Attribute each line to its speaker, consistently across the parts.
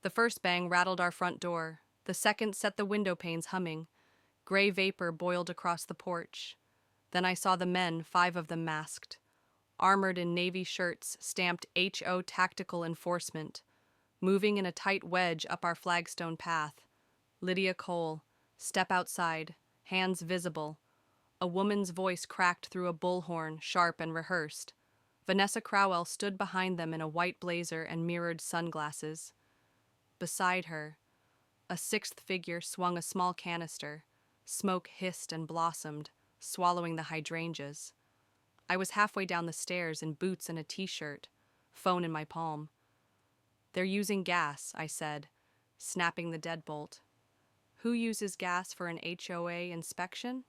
Speaker 1: The first bang rattled our front door. The second set the window panes humming. Gray vapor boiled across the porch. Then I saw the men, 5 of them masked, armored in navy shirts stamped HO Tactical Enforcement, moving in a tight wedge up our flagstone path. Lydia Cole, step outside, hands visible. A woman's voice cracked through a bullhorn, sharp and rehearsed. Vanessa Crowell stood behind them in a white blazer and mirrored sunglasses. Beside her, a 6th figure swung a small canister. Smoke hissed and blossomed, swallowing the hydrangeas. I was halfway down the stairs in boots and a t-shirt, phone in my palm. "They're using gas," I said, snapping the deadbolt. "Who uses gas for an HOA inspection?"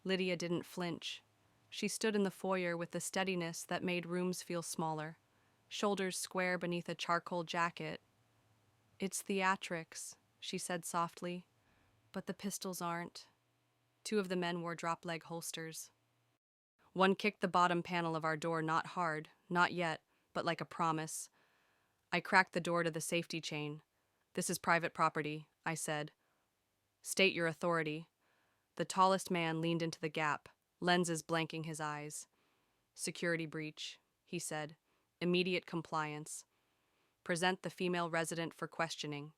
Speaker 1: Lydia didn't flinch. She stood in the foyer with the steadiness that made rooms feel smaller, shoulders square beneath a charcoal jacket. "It's theatrics," she said softly, "but the pistols aren't." 2 of the men wore drop-leg holsters. One kicked the bottom panel of our door, not hard, not yet, but like a promise. I cracked the door to the safety chain. "This is private property," I said. "State your authority." The tallest man leaned into the gap, lenses blanking his eyes. "Security breach," he said. "Immediate compliance. Present the female resident for questioning."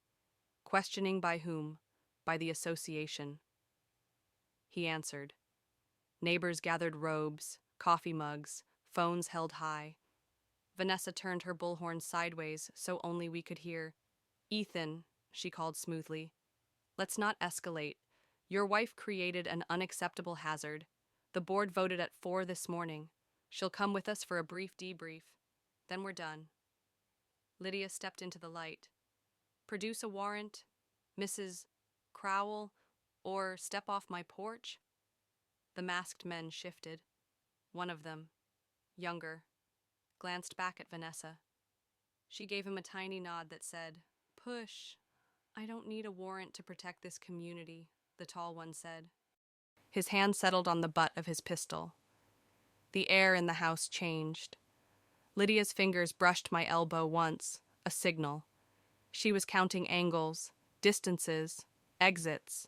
Speaker 1: "Questioning by whom?" "By the association." He answered. Neighbors gathered robes, coffee mugs, phones held high. Vanessa turned her bullhorn sideways so only we could hear. "Ethan," she called smoothly, "let's not escalate. Your wife created an unacceptable hazard. The board voted at 4 this morning. She'll come with us for a brief debrief. Then we're done." Lydia stepped into the light. "Produce a warrant, Mrs. Crowell, or step off my porch?" The masked men shifted. One of them, younger, glanced back at Vanessa. She gave him a tiny nod that said, "Push." "I don't need a warrant to protect this community," the tall one said. His hand settled on the butt of his pistol. The air in the house changed. Lydia's fingers brushed my elbow once, a signal. She was counting angles, distances, exits.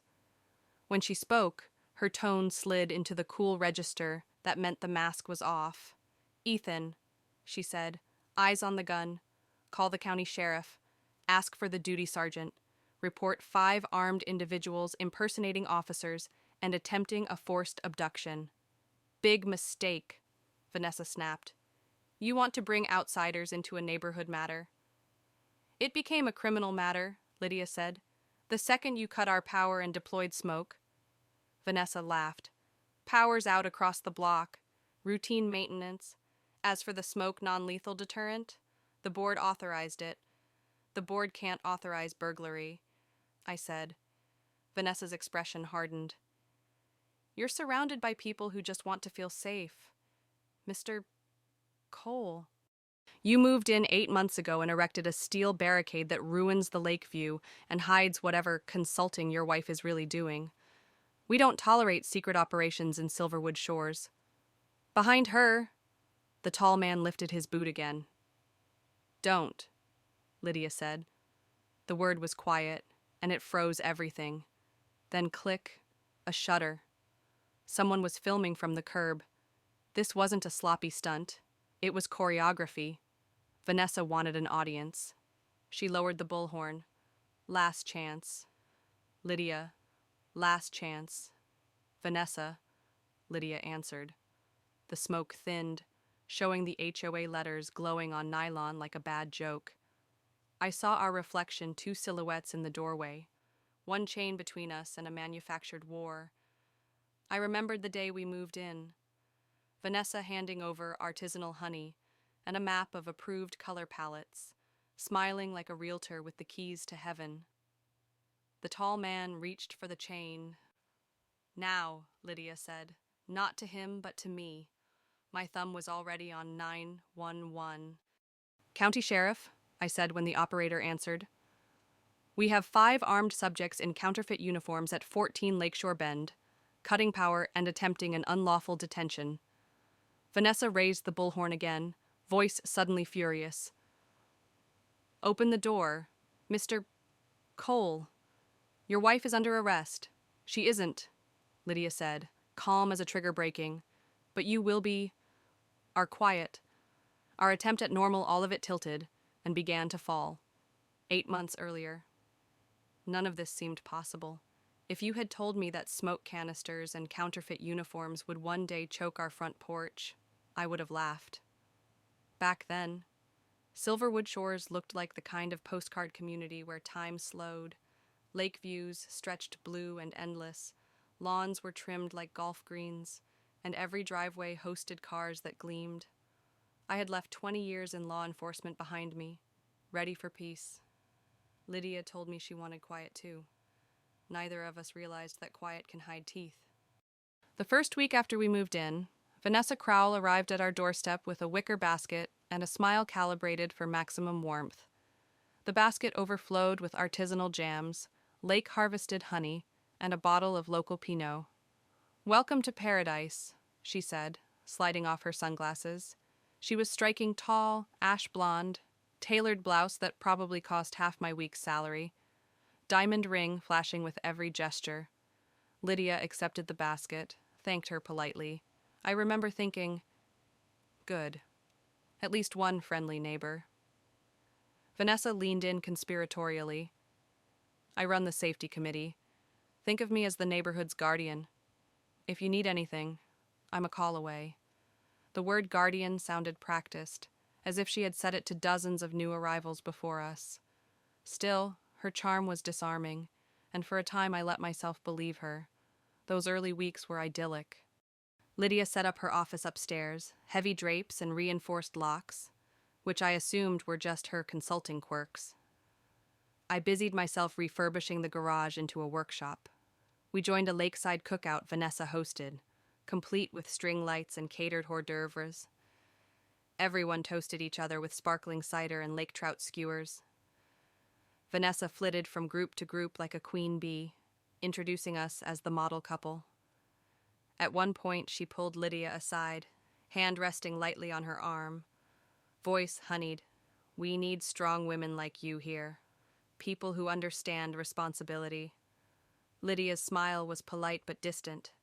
Speaker 1: When she spoke, her tone slid into the cool register that meant the mask was off. "Ethan," she said, eyes on the gun. "Call the county sheriff. Ask for the duty sergeant. Report 5 armed individuals impersonating officers and attempting a forced abduction." "Big mistake," Vanessa snapped. "You want to bring outsiders into a neighborhood matter." "It became a criminal matter," Lydia said, "the second you cut our power and deployed smoke." Vanessa laughed. "Power's out across the block. Routine maintenance. As for the smoke non-lethal deterrent, the board authorized it. The board can't authorize burglary," I said. Vanessa's expression hardened. "You're surrounded by people who just want to feel safe. Mr. Cole. You moved in 8 months ago and erected a steel barricade that ruins the lake view and hides whatever consulting your wife is really doing. We don't tolerate secret operations in Silverwood Shores." "Behind her," the tall man lifted his boot again. "Don't," Lydia said. The word was quiet, and it froze everything. Then click, a shutter. Someone was filming from the curb. This wasn't a sloppy stunt. It was choreography. Vanessa wanted an audience. She lowered the bullhorn. "Last chance." "Lydia, last chance." "Vanessa," Lydia answered. The smoke thinned, showing the HOA letters glowing on nylon like a bad joke. I saw our reflection, 2 silhouettes in the doorway, one chain between us and a manufactured war. I remembered the day we moved in. Vanessa handing over artisanal honey and a map of approved color palettes, smiling like a realtor with the keys to heaven. The tall man reached for the chain. "Now," Lydia said, "not to him, but to me." My thumb was already on 911. "County Sheriff," I said when the operator answered. "We have 5 armed subjects in counterfeit uniforms at 14 Lakeshore Bend, cutting power and attempting an unlawful detention." Vanessa raised the bullhorn again, voice suddenly furious. "Open the door," Mr. Cole, your wife is under arrest. She isn't, Lydia said, calm as a trigger breaking. But you will be. Our quiet. Our attempt at normal, all of it tilted and began to fall. 8 months earlier. None of this seemed possible. If you had told me that smoke canisters and counterfeit uniforms would one day choke our front porch, I would have laughed. Back then, Silverwood Shores looked like the kind of postcard community where time slowed. Lake views stretched blue and endless. Lawns were trimmed like golf greens, and every driveway hosted cars that gleamed. I had left 20 years in law enforcement behind me, ready for peace. Lydia told me she wanted quiet too. Neither of us realized that quiet can hide teeth. The first week after we moved in, Vanessa Crowell arrived at our doorstep with a wicker basket and a smile calibrated for maximum warmth. The basket overflowed with artisanal jams, lake-harvested honey, and a bottle of local Pinot. "Welcome to paradise," she said, sliding off her sunglasses. She was striking tall, ash blonde, tailored blouse that probably cost half my week's salary, diamond ring flashing with every gesture. Lydia accepted the basket, thanked her politely. I remember thinking, good. At least one friendly neighbor. Vanessa leaned in conspiratorially. I run the safety committee. Think of me as the neighborhood's guardian. If you need anything, I'm a call away. The word guardian sounded practiced, as if she had said it to dozens of new arrivals before us. Still, her charm was disarming, and for a time I let myself believe her. Those early weeks were idyllic. Lydia set up her office upstairs, heavy drapes and reinforced locks, which I assumed were just her consulting quirks. I busied myself refurbishing the garage into a workshop. We joined a lakeside cookout Vanessa hosted, complete with string lights and catered hors d'oeuvres. Everyone toasted each other with sparkling cider and lake trout skewers. Vanessa flitted from group to group like a queen bee, introducing us as the model couple. At one point, she pulled Lydia aside, hand resting lightly on her arm. Voice honeyed, "We need strong women like you here. People who understand responsibility." Lydia's smile was polite but distant.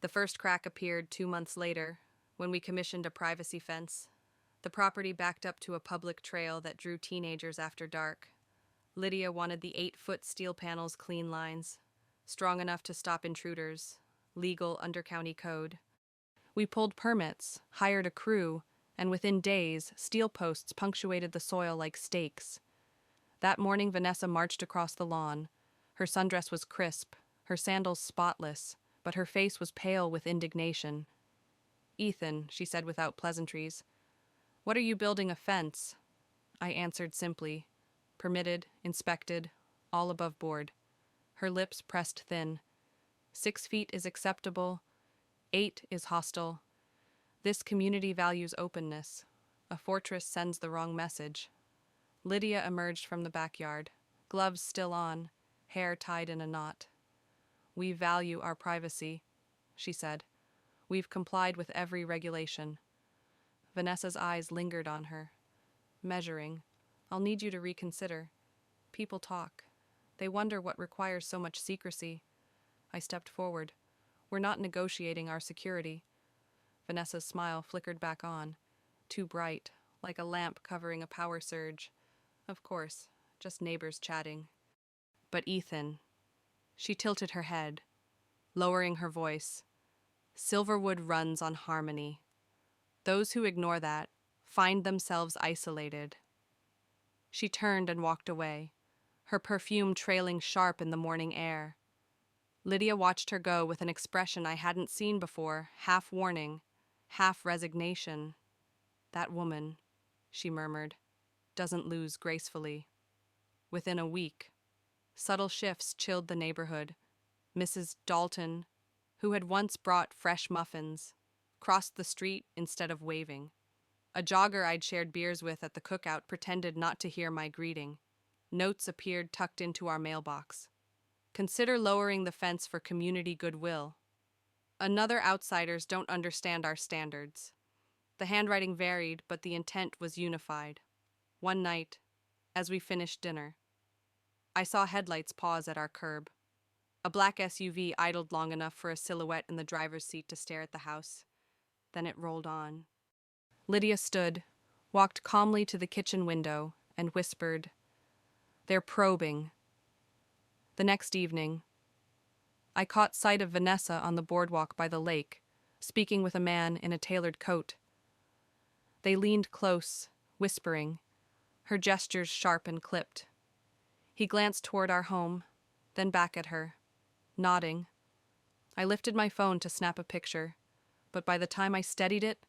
Speaker 1: The first crack appeared 2 months later, when we commissioned a privacy fence. The property backed up to a public trail that drew teenagers after dark. Lydia wanted the 8-foot steel panels clean lines, strong enough to stop intruders, legal under county code. We pulled permits, hired a crew, and within days, steel posts punctuated the soil like stakes. That morning, Vanessa marched across the lawn. Her sundress was crisp, her sandals spotless, but her face was pale with indignation. "Ethan," she said without pleasantries, "what are you building a fence?" I answered simply, permitted, inspected, all above board. Her lips pressed thin. 6 feet is acceptable, 8 is hostile. This community values openness. A fortress sends the wrong message. Lydia emerged from the backyard, gloves still on, hair tied in a knot. "We value our privacy," she said. "We've complied with every regulation." Vanessa's eyes lingered on her, measuring. "I'll need you to reconsider. People talk. They wonder what requires so much secrecy." I stepped forward. "We're not negotiating our security." Vanessa's smile flickered back on, too bright, like a lamp covering a power surge. "Of course, just neighbors chatting." "But Ethan," she tilted her head, lowering her voice, "Silverwood runs on harmony. Those who ignore that find themselves isolated." She turned and walked away, her perfume trailing sharp in the morning air. Lydia watched her go with an expression I hadn't seen before, half warning, half resignation. "That woman," she murmured, "doesn't lose gracefully." Within a week, subtle shifts chilled the neighborhood. Mrs. Dalton, who had once brought fresh muffins, crossed the street instead of waving. A jogger I'd shared beers with at the cookout pretended not to hear my greeting. Notes appeared tucked into our mailbox. "Consider lowering the fence for community goodwill." Another outsiders don't understand our standards. The handwriting varied, but the intent was unified. One night, as we finished dinner, I saw headlights pause at our curb. A black SUV idled long enough for a silhouette in the driver's seat to stare at the house. Then it rolled on. Lydia stood, walked calmly to the kitchen window, and whispered, "They're probing." The next evening, I caught sight of Vanessa on the boardwalk by the lake, speaking with a man in a tailored coat. They leaned close, whispering, her gestures sharp and clipped. He glanced toward our home, then back at her, nodding. I lifted my phone to snap a picture, but by the time I steadied it,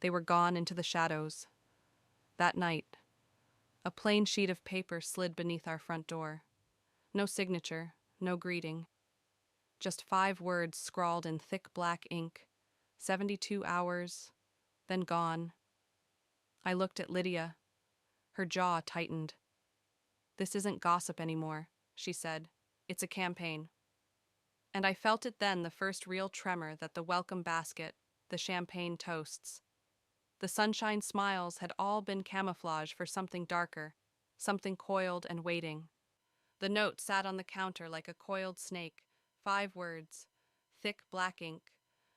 Speaker 1: they were gone into the shadows. That night, a plain sheet of paper slid beneath our front door. No signature, no greeting. Just 5 words scrawled in thick black ink. 72 hours, then gone. I looked at Lydia. Her jaw tightened. "This isn't gossip anymore," she said. "It's a campaign." And I felt it then, the first real tremor, that the welcome basket, the champagne toasts, the sunshine smiles had all been camouflage for something darker, something coiled and waiting. The note sat on the counter like a coiled snake, 5 words, thick black ink,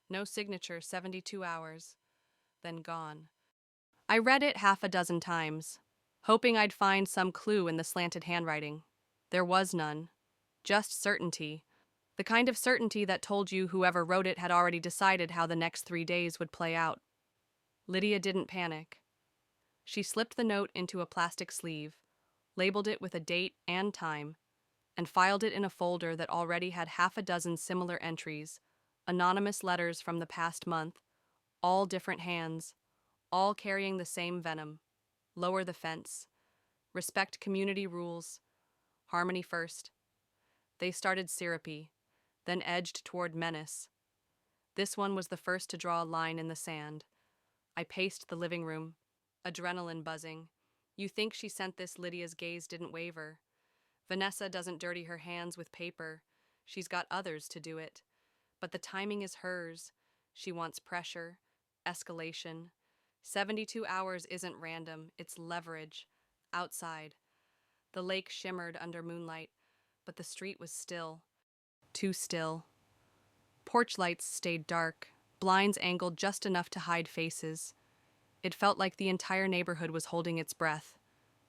Speaker 1: no signature, 72 hours, then gone. I read it 6 times, hoping I'd find some clue in the slanted handwriting. There was none. Just certainty. The kind of certainty that told you whoever wrote it had already decided how the next 3 days would play out. Lydia didn't panic. She slipped the note into a plastic sleeve, labeled it with a date and time, and filed it in a folder that already had 6 similar entries, anonymous letters from the past month, all different hands, all carrying the same venom. Lower the fence. Respect community rules. Harmony first. They started syrupy, then edged toward menace. This one was the first to draw a line in the sand. I paced the living room, adrenaline buzzing. You think she sent this? Lydia's gaze didn't waver. Vanessa doesn't dirty her hands with paper. She's got others to do it. But the timing is hers. She wants pressure, escalation. 72 hours isn't random, it's leverage. Outside. The lake shimmered under moonlight, but the street was still. Too still. Porch lights stayed dark, blinds angled just enough to hide faces. It felt like the entire neighborhood was holding its breath,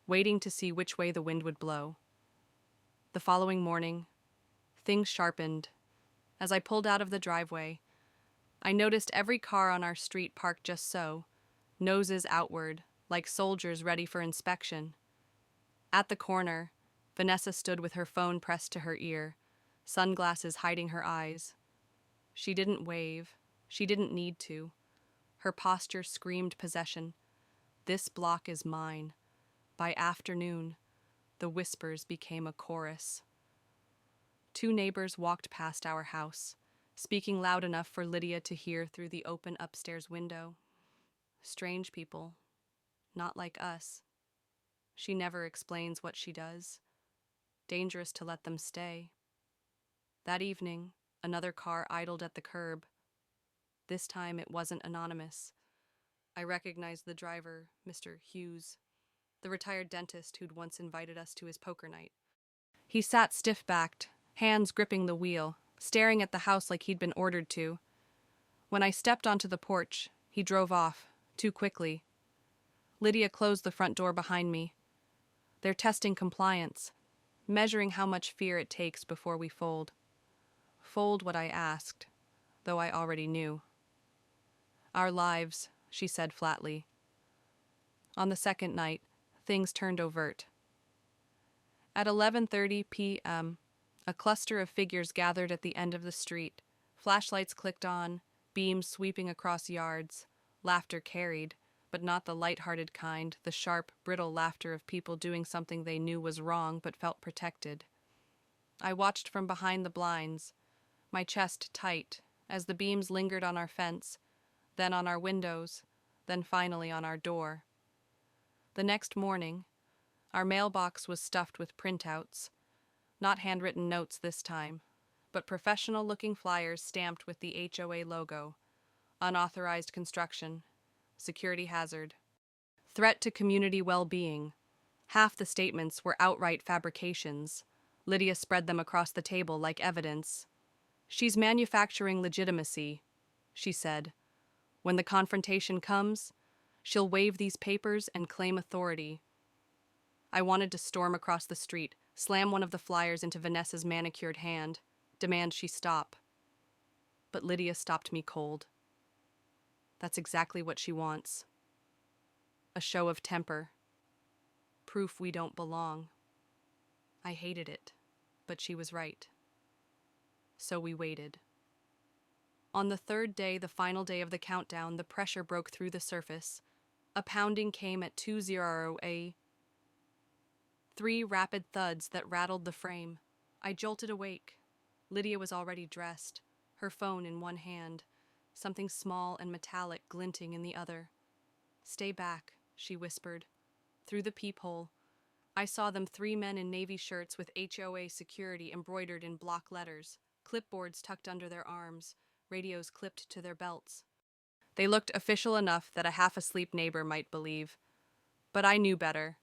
Speaker 1: waiting to see which way the wind would blow. The following morning, things sharpened. As I pulled out of the driveway, I noticed every car on our street parked just so, noses outward, like soldiers ready for inspection. At the corner, Vanessa stood with her phone pressed to her ear, sunglasses hiding her eyes. She didn't wave. She didn't need to. Her posture screamed possession. "This block is mine." By afternoon, the whispers became a chorus. 2 neighbors walked past our house, speaking loud enough for Lydia to hear through the open upstairs window. Strange people, not like us. She never explains what she does. Dangerous to let them stay. That evening, another car idled at the curb. This time it wasn't anonymous. I recognized the driver, Mr. Hughes, the retired dentist who'd once invited us to his poker night. He sat stiff-backed, hands gripping the wheel, staring at the house like he'd been ordered to. When I stepped onto the porch, he drove off, too quickly. Lydia closed the front door behind me. They're testing compliance, measuring how much fear it takes before we fold. Fold what I asked, though I already knew. "Our lives," she said flatly. On the second night, things turned overt. At 11:30 p.m., a cluster of figures gathered at the end of the street. Flashlights clicked on, beams sweeping across yards. Laughter carried, but not the light-hearted kind, the sharp, brittle laughter of people doing something they knew was wrong but felt protected. I watched from behind the blinds, my chest tight, as the beams lingered on our fence, then on our windows, then finally on our door. The next morning, our mailbox was stuffed with printouts, not handwritten notes this time, but professional-looking flyers stamped with the HOA logo, unauthorized construction, security hazard, threat to community well-being. Half the statements were outright fabrications. Lydia spread them across the table like evidence. "She's manufacturing legitimacy," she said. "When the confrontation comes, she'll wave these papers and claim authority." I wanted to storm across the street, slam one of the flyers into Vanessa's manicured hand, demand she stop. But Lydia stopped me cold. That's exactly what she wants. A show of temper. Proof we don't belong. I hated it, but she was right. So we waited. On the third day, the final day of the countdown, the pressure broke through the surface. A pounding came at 2:00 a. 3 rapid thuds that rattled the frame. I jolted awake. Lydia was already dressed, her phone in one hand, something small and metallic glinting in the other. "Stay back," she whispered. Through the peephole, I saw them 3 men in navy shirts with HOA security embroidered in block letters, clipboards tucked under their arms, radios clipped to their belts. They looked official enough that a half-asleep neighbor might believe. But I knew better.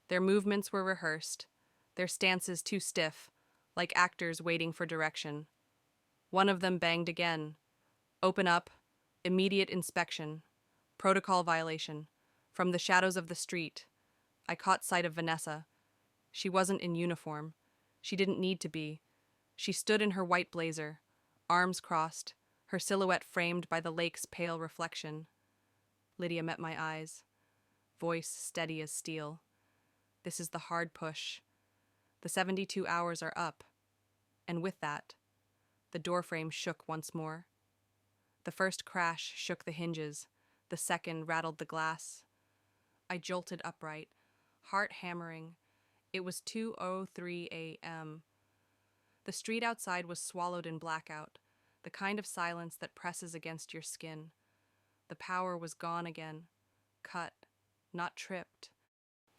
Speaker 1: Their movements were rehearsed, their stances too stiff, like actors waiting for direction. One of them banged again. "Open up. Immediate inspection. Protocol violation." From the shadows of the street, I caught sight of Vanessa. She wasn't in uniform. She didn't need to be. She stood in her white blazer, arms crossed, her silhouette framed by the lake's pale reflection. Lydia met my eyes, voice steady as steel. "This is the hard push. The 72 hours are up." And with that, the doorframe shook once more. The first crash shook the hinges. The second rattled the glass. I jolted upright, heart hammering. It was 2:03 a.m. The street outside was swallowed in blackout, the kind of silence that presses against your skin. The power was gone again, cut, not tripped.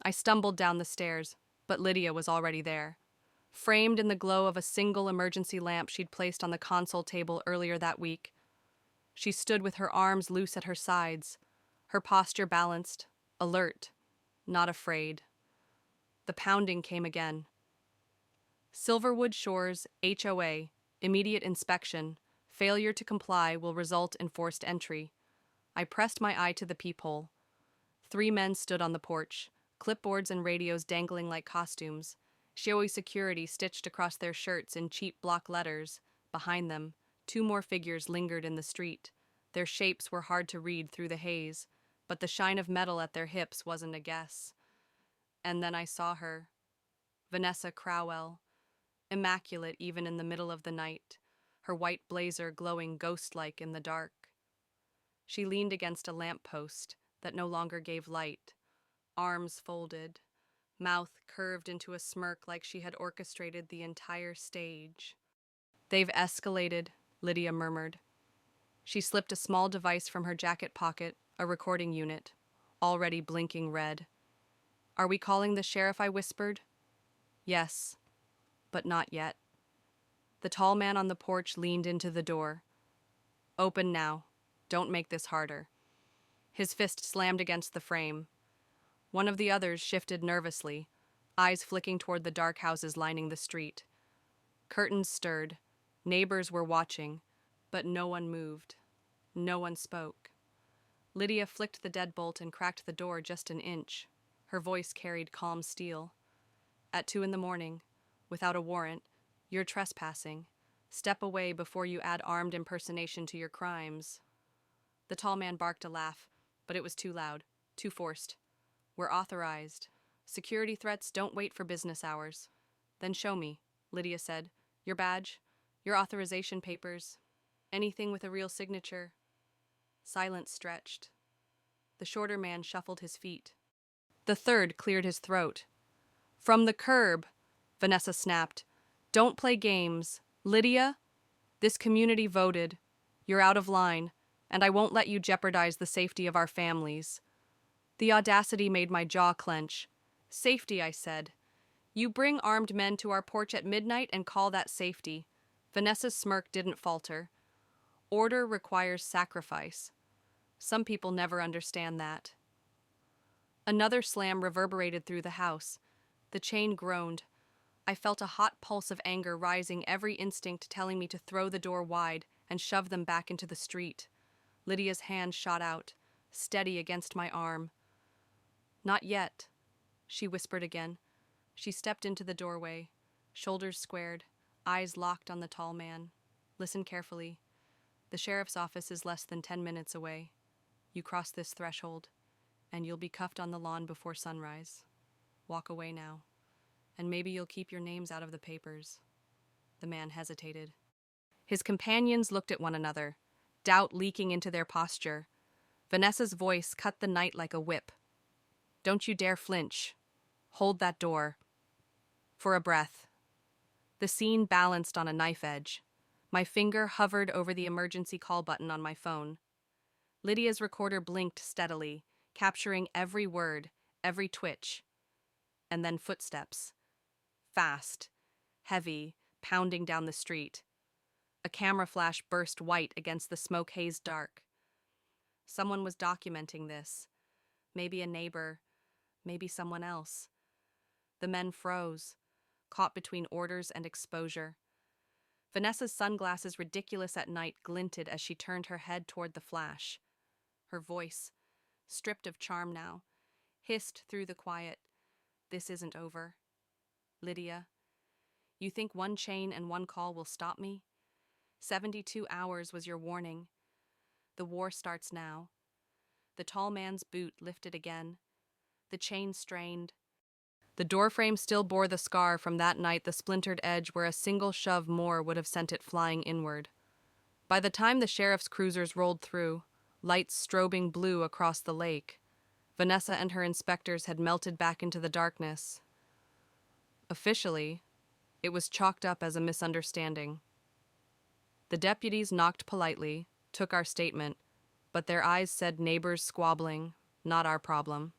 Speaker 1: I stumbled down the stairs, but Lydia was already there. Framed in the glow of a single emergency lamp she'd placed on the console table earlier that week, she stood with her arms loose at her sides, her posture balanced, alert, not afraid. The pounding came again. "Silverwood Shores, HOA, immediate inspection. Failure to comply will result in forced entry." I pressed my eye to the peephole. 3 men stood on the porch, clipboards and radios dangling like costumes, showy security stitched across their shirts in cheap block letters. Behind them, 2 more figures lingered in the street. Their shapes were hard to read through the haze, but the shine of metal at their hips wasn't a guess. And then I saw her. Vanessa Crowell, immaculate even in the middle of the night, her white blazer glowing ghost-like in the dark. She leaned against a lamp-post that no longer gave light, arms folded, mouth curved into a smirk like she had orchestrated the entire stage. "They've escalated," Lydia murmured. She slipped a small device from her jacket pocket, a recording unit, already blinking red. "Are we calling the sheriff?" I whispered. "Yes, but not yet." The tall man on the porch leaned into the door. "Open now. Don't make this harder." His fist slammed against the frame. One of the others shifted nervously, eyes flicking toward the dark houses lining the street. Curtains stirred. Neighbors were watching, but no one moved. No one spoke. Lydia flicked the deadbolt and cracked the door just an inch. Her voice carried calm steel. "At 2 a.m, without a warrant, you're trespassing. Step away before you add armed impersonation to your crimes." The tall man barked a laugh, but it was too loud, too forced. "We're authorized. Security threats don't wait for business hours." "Then show me," Lydia said. "Your badge, your authorization papers, anything with a real signature." Silence stretched. The shorter man shuffled his feet. The third cleared his throat. "From the curb," Vanessa snapped. "Don't play games. Lydia, this community voted. You're out of line, and I won't let you jeopardize the safety of our families." The audacity made my jaw clench. "Safety," I said. "You bring armed men to our porch at midnight and call that safety." Vanessa's smirk didn't falter. "Order requires sacrifice. Some people never understand that." Another slam reverberated through the house. The chain groaned. I felt a hot pulse of anger rising, every instinct telling me to throw the door wide and shove them back into the street. Lydia's hand shot out, steady against my arm. "Not yet," she whispered again. She stepped into the doorway, shoulders squared, eyes locked on the tall man. "Listen carefully. The sheriff's office is less than 10 minutes away. You cross this threshold, and you'll be cuffed on the lawn before sunrise. Walk away now, and maybe you'll keep your names out of the papers." The man hesitated. His companions looked at one another, doubt leaking into their posture. Vanessa's voice cut the night like a whip. "Don't you dare flinch. Hold that door." For a breath. The scene balanced on a knife edge. My finger hovered over the emergency call button on my phone. Lydia's recorder blinked steadily, capturing every word, every twitch. And then footsteps. Fast, heavy, pounding down the street. A camera flash burst white against the smoke-hazed dark. Someone was documenting this. Maybe a neighbor, maybe someone else. The men froze, caught between orders and exposure. Vanessa's sunglasses, ridiculous at night, glinted as she turned her head toward the flash. Her voice, stripped of charm now, hissed through the quiet. "This isn't over. Lydia, you think one chain and one call will stop me? 72 hours was your warning. The war starts now." The tall man's boot lifted again. The chain strained. The doorframe still bore the scar from that night, the splintered edge where a single shove more would have sent it flying inward. By the time the sheriff's cruisers rolled through, lights strobing blue across the lake, Vanessa and her inspectors had melted back into the darkness. Officially, it was chalked up as a misunderstanding. The deputies knocked politely, took our statement, but their eyes said neighbors squabbling, not our problem.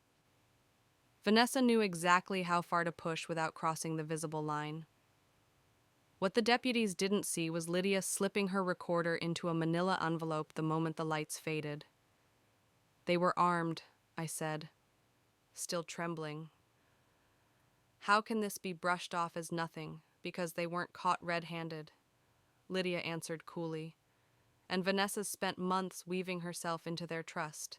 Speaker 1: Vanessa knew exactly how far to push without crossing the visible line. What the deputies didn't see was Lydia slipping her recorder into a manila envelope the moment the lights faded. "They were armed," I said, still trembling. "How can this be brushed off as nothing because they weren't caught red-handed?" Lydia answered coolly, and Vanessa spent months weaving herself into their trust.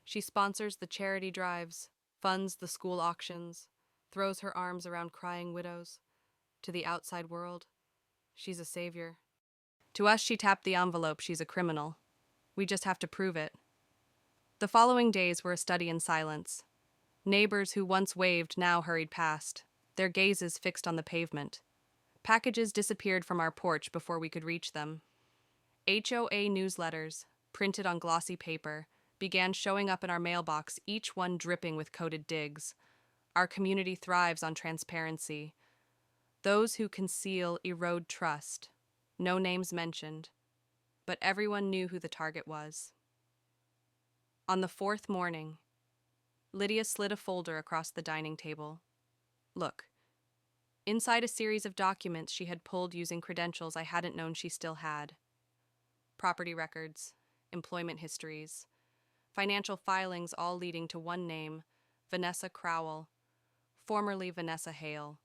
Speaker 1: She sponsors the charity drives, funds the school auctions, throws her arms around crying widows. To the outside world, she's a savior. To us, she tapped the envelope, she's a criminal. We just have to prove it. The following days were a study in silence. Neighbors who once waved now hurried past, their gazes fixed on the pavement. Packages disappeared from our porch before we could reach them. HOA newsletters, printed on glossy paper, began showing up in our mailbox, each one dripping with coded digs. Our community thrives on transparency. Those who conceal erode trust. No names mentioned, but everyone knew who the target was. On the fourth morning, Lydia slid a folder across the dining table. Look. Inside a series of documents she had pulled using credentials I hadn't known she still had. Property records, employment histories, financial filings, all leading to one name, Vanessa Crowell, formerly Vanessa Hale.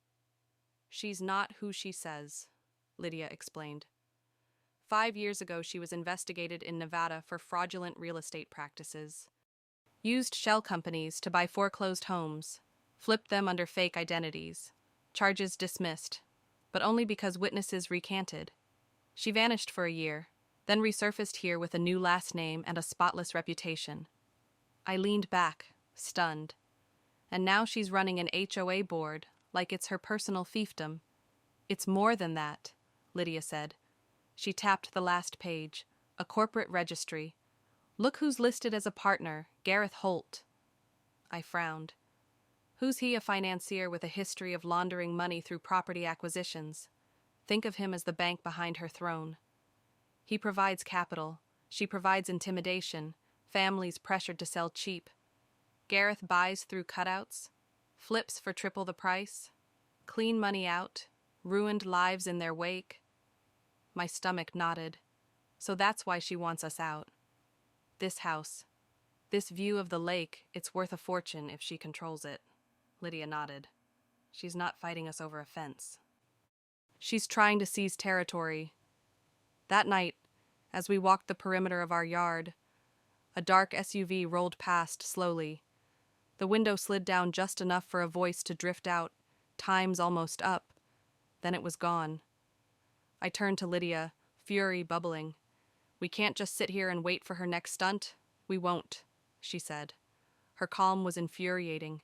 Speaker 1: "She's not who she says," Lydia explained. 5 years ago, she was investigated in Nevada for fraudulent real estate practices. Used shell companies to buy foreclosed homes, flipped them under fake identities. Charges dismissed, but only because witnesses recanted. She vanished for a year, then resurfaced here with a new last name and a spotless reputation. I leaned back, stunned. And now she's running an HOA board, like it's her personal fiefdom. "It's more than that," Lydia said. She tapped the last page, a corporate registry. "Look who's listed as a partner, Gareth Holt." I frowned. Who's he? A financier with a history of laundering money through property acquisitions. Think of him as the bank behind her throne. He provides capital. She provides intimidation. Families pressured to sell cheap. Gareth buys through cutouts, flips for triple the price, clean money out, ruined lives in their wake. My stomach knotted. So that's why she wants us out. This house, this view of the lake, it's worth a fortune if she controls it. Lydia nodded. She's not fighting us over a fence. She's trying to seize territory. That night, as we walked the perimeter of our yard, a dark SUV rolled past slowly. The window slid down just enough for a voice to drift out, time's almost up. Then it was gone. I turned to Lydia, fury bubbling. We can't just sit here and wait for her next stunt. We won't, she said. Her calm was infuriating,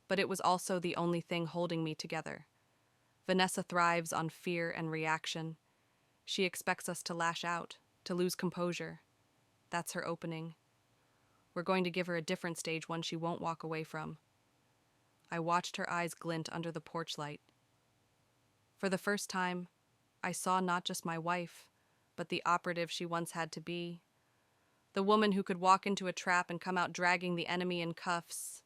Speaker 1: but it was also the only thing holding me together. Vanessa thrives on fear and reaction. She expects us to lash out, to lose composure. That's her opening. We're going to give her a different stage, one she won't walk away from. I watched her eyes glint under the porch light. For the first time, I saw not just my wife, but the operative she once had to be. The woman who could walk into a trap and come out dragging the enemy in cuffs.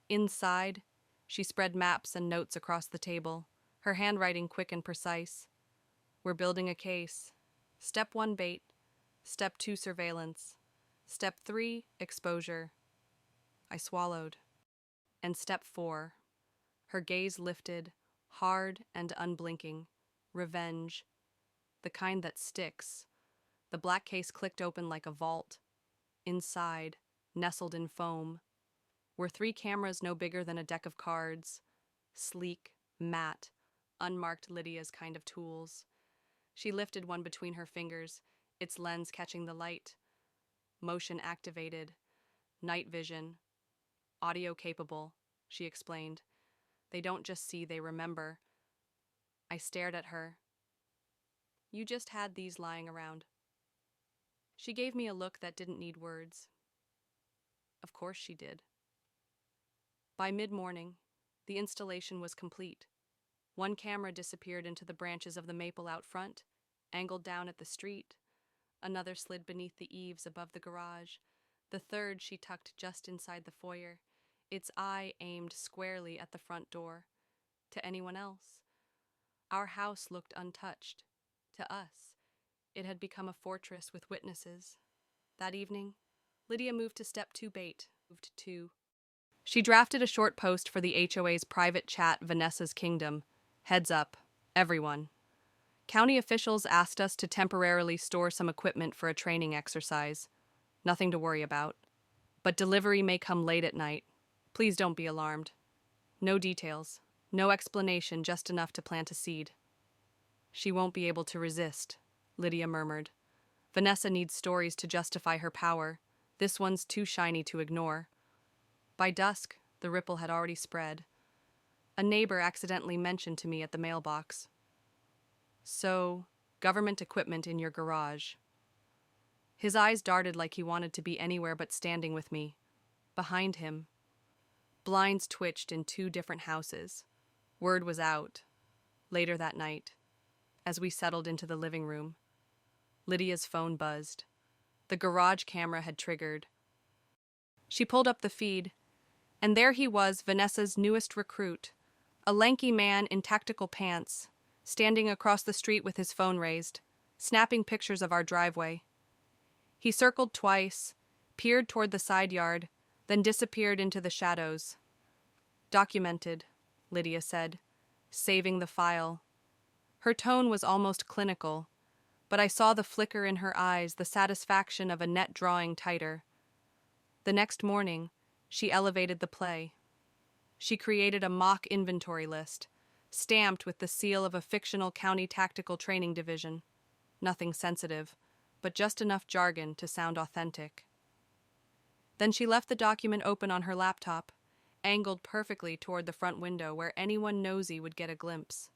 Speaker 1: Inside, she spread maps and notes across the table, her handwriting quick and precise. We're building a case. Step 1, bait. Step 2, surveillance. Step 3, exposure. I swallowed. And step 4. Her gaze lifted, hard and unblinking. Revenge. The kind that sticks. The black case clicked open like a vault. Inside, nestled in foam, were 3 cameras no bigger than a deck of cards. Sleek, matte, unmarked Lydia's kind of tools. She lifted one between her fingers, its lens catching the light. Motion activated. Night vision. Audio capable, she explained. They don't just see, they remember. I stared at her. You just had these lying around. She gave me a look that didn't need words. Of course she did. By mid-morning, the installation was complete. One camera disappeared into the branches of the maple out front, angled down at the street. Another slid beneath the eaves above the garage. The third she tucked just inside the foyer, its eye aimed squarely at the front door. To anyone else, our house looked untouched. To us, it had become a fortress with witnesses. That evening, Lydia moved to step 2, bait. She drafted a short post for the HOA's private chat, Vanessa's Kingdom. Heads up, everyone. County officials asked us to temporarily store some equipment for a training exercise. Nothing to worry about. But delivery may come late at night. Please don't be alarmed. No details, no explanation, just enough to plant a seed. She won't be able to resist, Lydia murmured. Vanessa needs stories to justify her power. This one's too shiny to ignore. By dusk, the ripple had already spread. A neighbor accidentally mentioned to me at the mailbox. So, government equipment in your garage. His eyes darted like he wanted to be anywhere but standing with me. Behind him, blinds twitched in 2 different houses. Word was out. Later that night, as we settled into the living room, Lydia's phone buzzed. The garage camera had triggered. She pulled up the feed, and there he was, Vanessa's newest recruit, a lanky man in tactical pants, standing across the street with his phone raised, snapping pictures of our driveway. He circled twice, peered toward the side yard, then disappeared into the shadows. Documented, Lydia said, saving the file. Her tone was almost clinical, but I saw the flicker in her eyes, the satisfaction of a net drawing tighter. The next morning, she elevated the play. She created a mock inventory list, stamped with the seal of a fictional county tactical training division. Nothing sensitive, but just enough jargon to sound authentic. Then she left the document open on her laptop, angled perfectly toward the front window where anyone nosy would get a glimpse.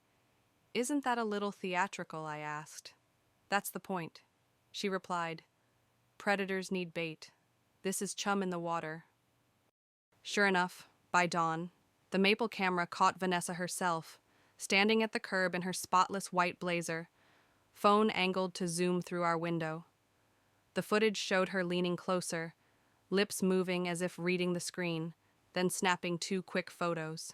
Speaker 1: Isn't that a little theatrical? I asked. That's the point, she replied. Predators need bait. This is chum in the water. Sure enough, by dawn, the maple camera caught Vanessa herself, standing at the curb in her spotless white blazer, phone angled to zoom through our window. The footage showed her leaning closer, lips moving as if reading the screen, then snapping 2 quick photos.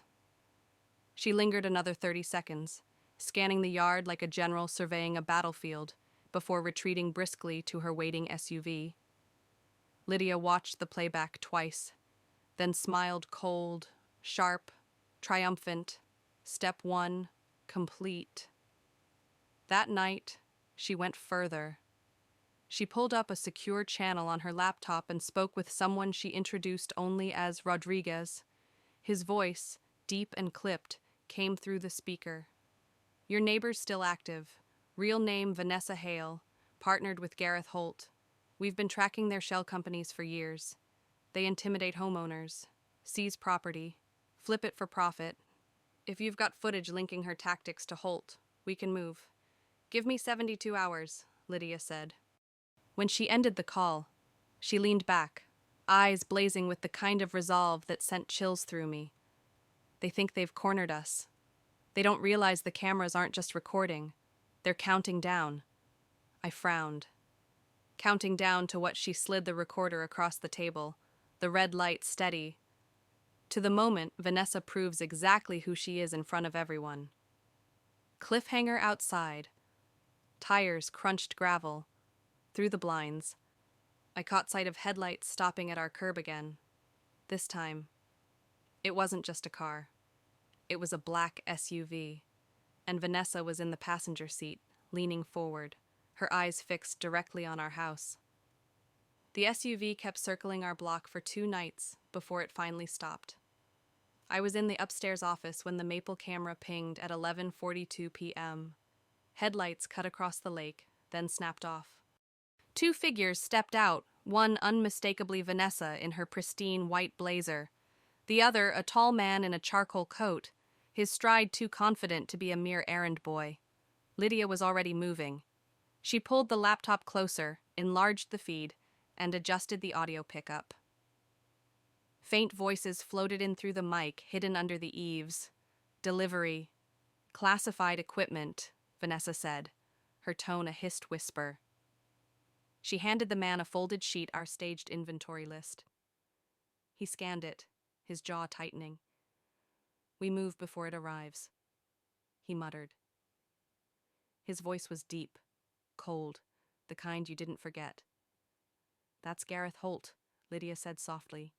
Speaker 1: She lingered another 30 seconds, scanning the yard like a general surveying a battlefield, before retreating briskly to her waiting SUV. Lydia watched the playback twice, then smiled cold, sharp, triumphant. Step 1, complete. That night, she went further. She pulled up a secure channel on her laptop and spoke with someone she introduced only as Rodriguez. His voice, deep and clipped, came through the speaker. Your neighbor's still active. Real name Vanessa Hale, partnered with Gareth Holt. We've been tracking their shell companies for years. They intimidate homeowners, seize property, flip it for profit. If you've got footage linking her tactics to Holt, we can move. Give me 72 hours, Lydia said. When she ended the call, she leaned back, eyes blazing with the kind of resolve that sent chills through me. They think they've cornered us. They don't realize the cameras aren't just recording. They're counting down. I frowned. Counting down to what she slid the recorder across the table, the red light steady. To the moment Vanessa proves exactly who she is in front of everyone. Cliffhanger outside. Tires crunched gravel. Through the blinds, I caught sight of headlights stopping at our curb again. This time, it wasn't just a car. It was a black SUV, and Vanessa was in the passenger seat, leaning forward, her eyes fixed directly on our house. The SUV kept circling our block for 2 nights before it finally stopped. I was in the upstairs office when the Maple camera pinged at 11:42 p.m. Headlights cut across the lake, then snapped off. 2 figures stepped out, one unmistakably Vanessa in her pristine white blazer, the other a tall man in a charcoal coat, his stride too confident to be a mere errand boy. Lydia was already moving. She pulled the laptop closer, enlarged the feed, and adjusted the audio pickup. Faint voices floated in through the mic, hidden under the eaves. Delivery. Classified equipment, Vanessa said, her tone a hissed whisper. She handed the man a folded sheet, our staged inventory list. He scanned it, his jaw tightening. We move before it arrives, he muttered. His voice was deep, cold, the kind you didn't forget. That's Gareth Holt, Lydia said softly,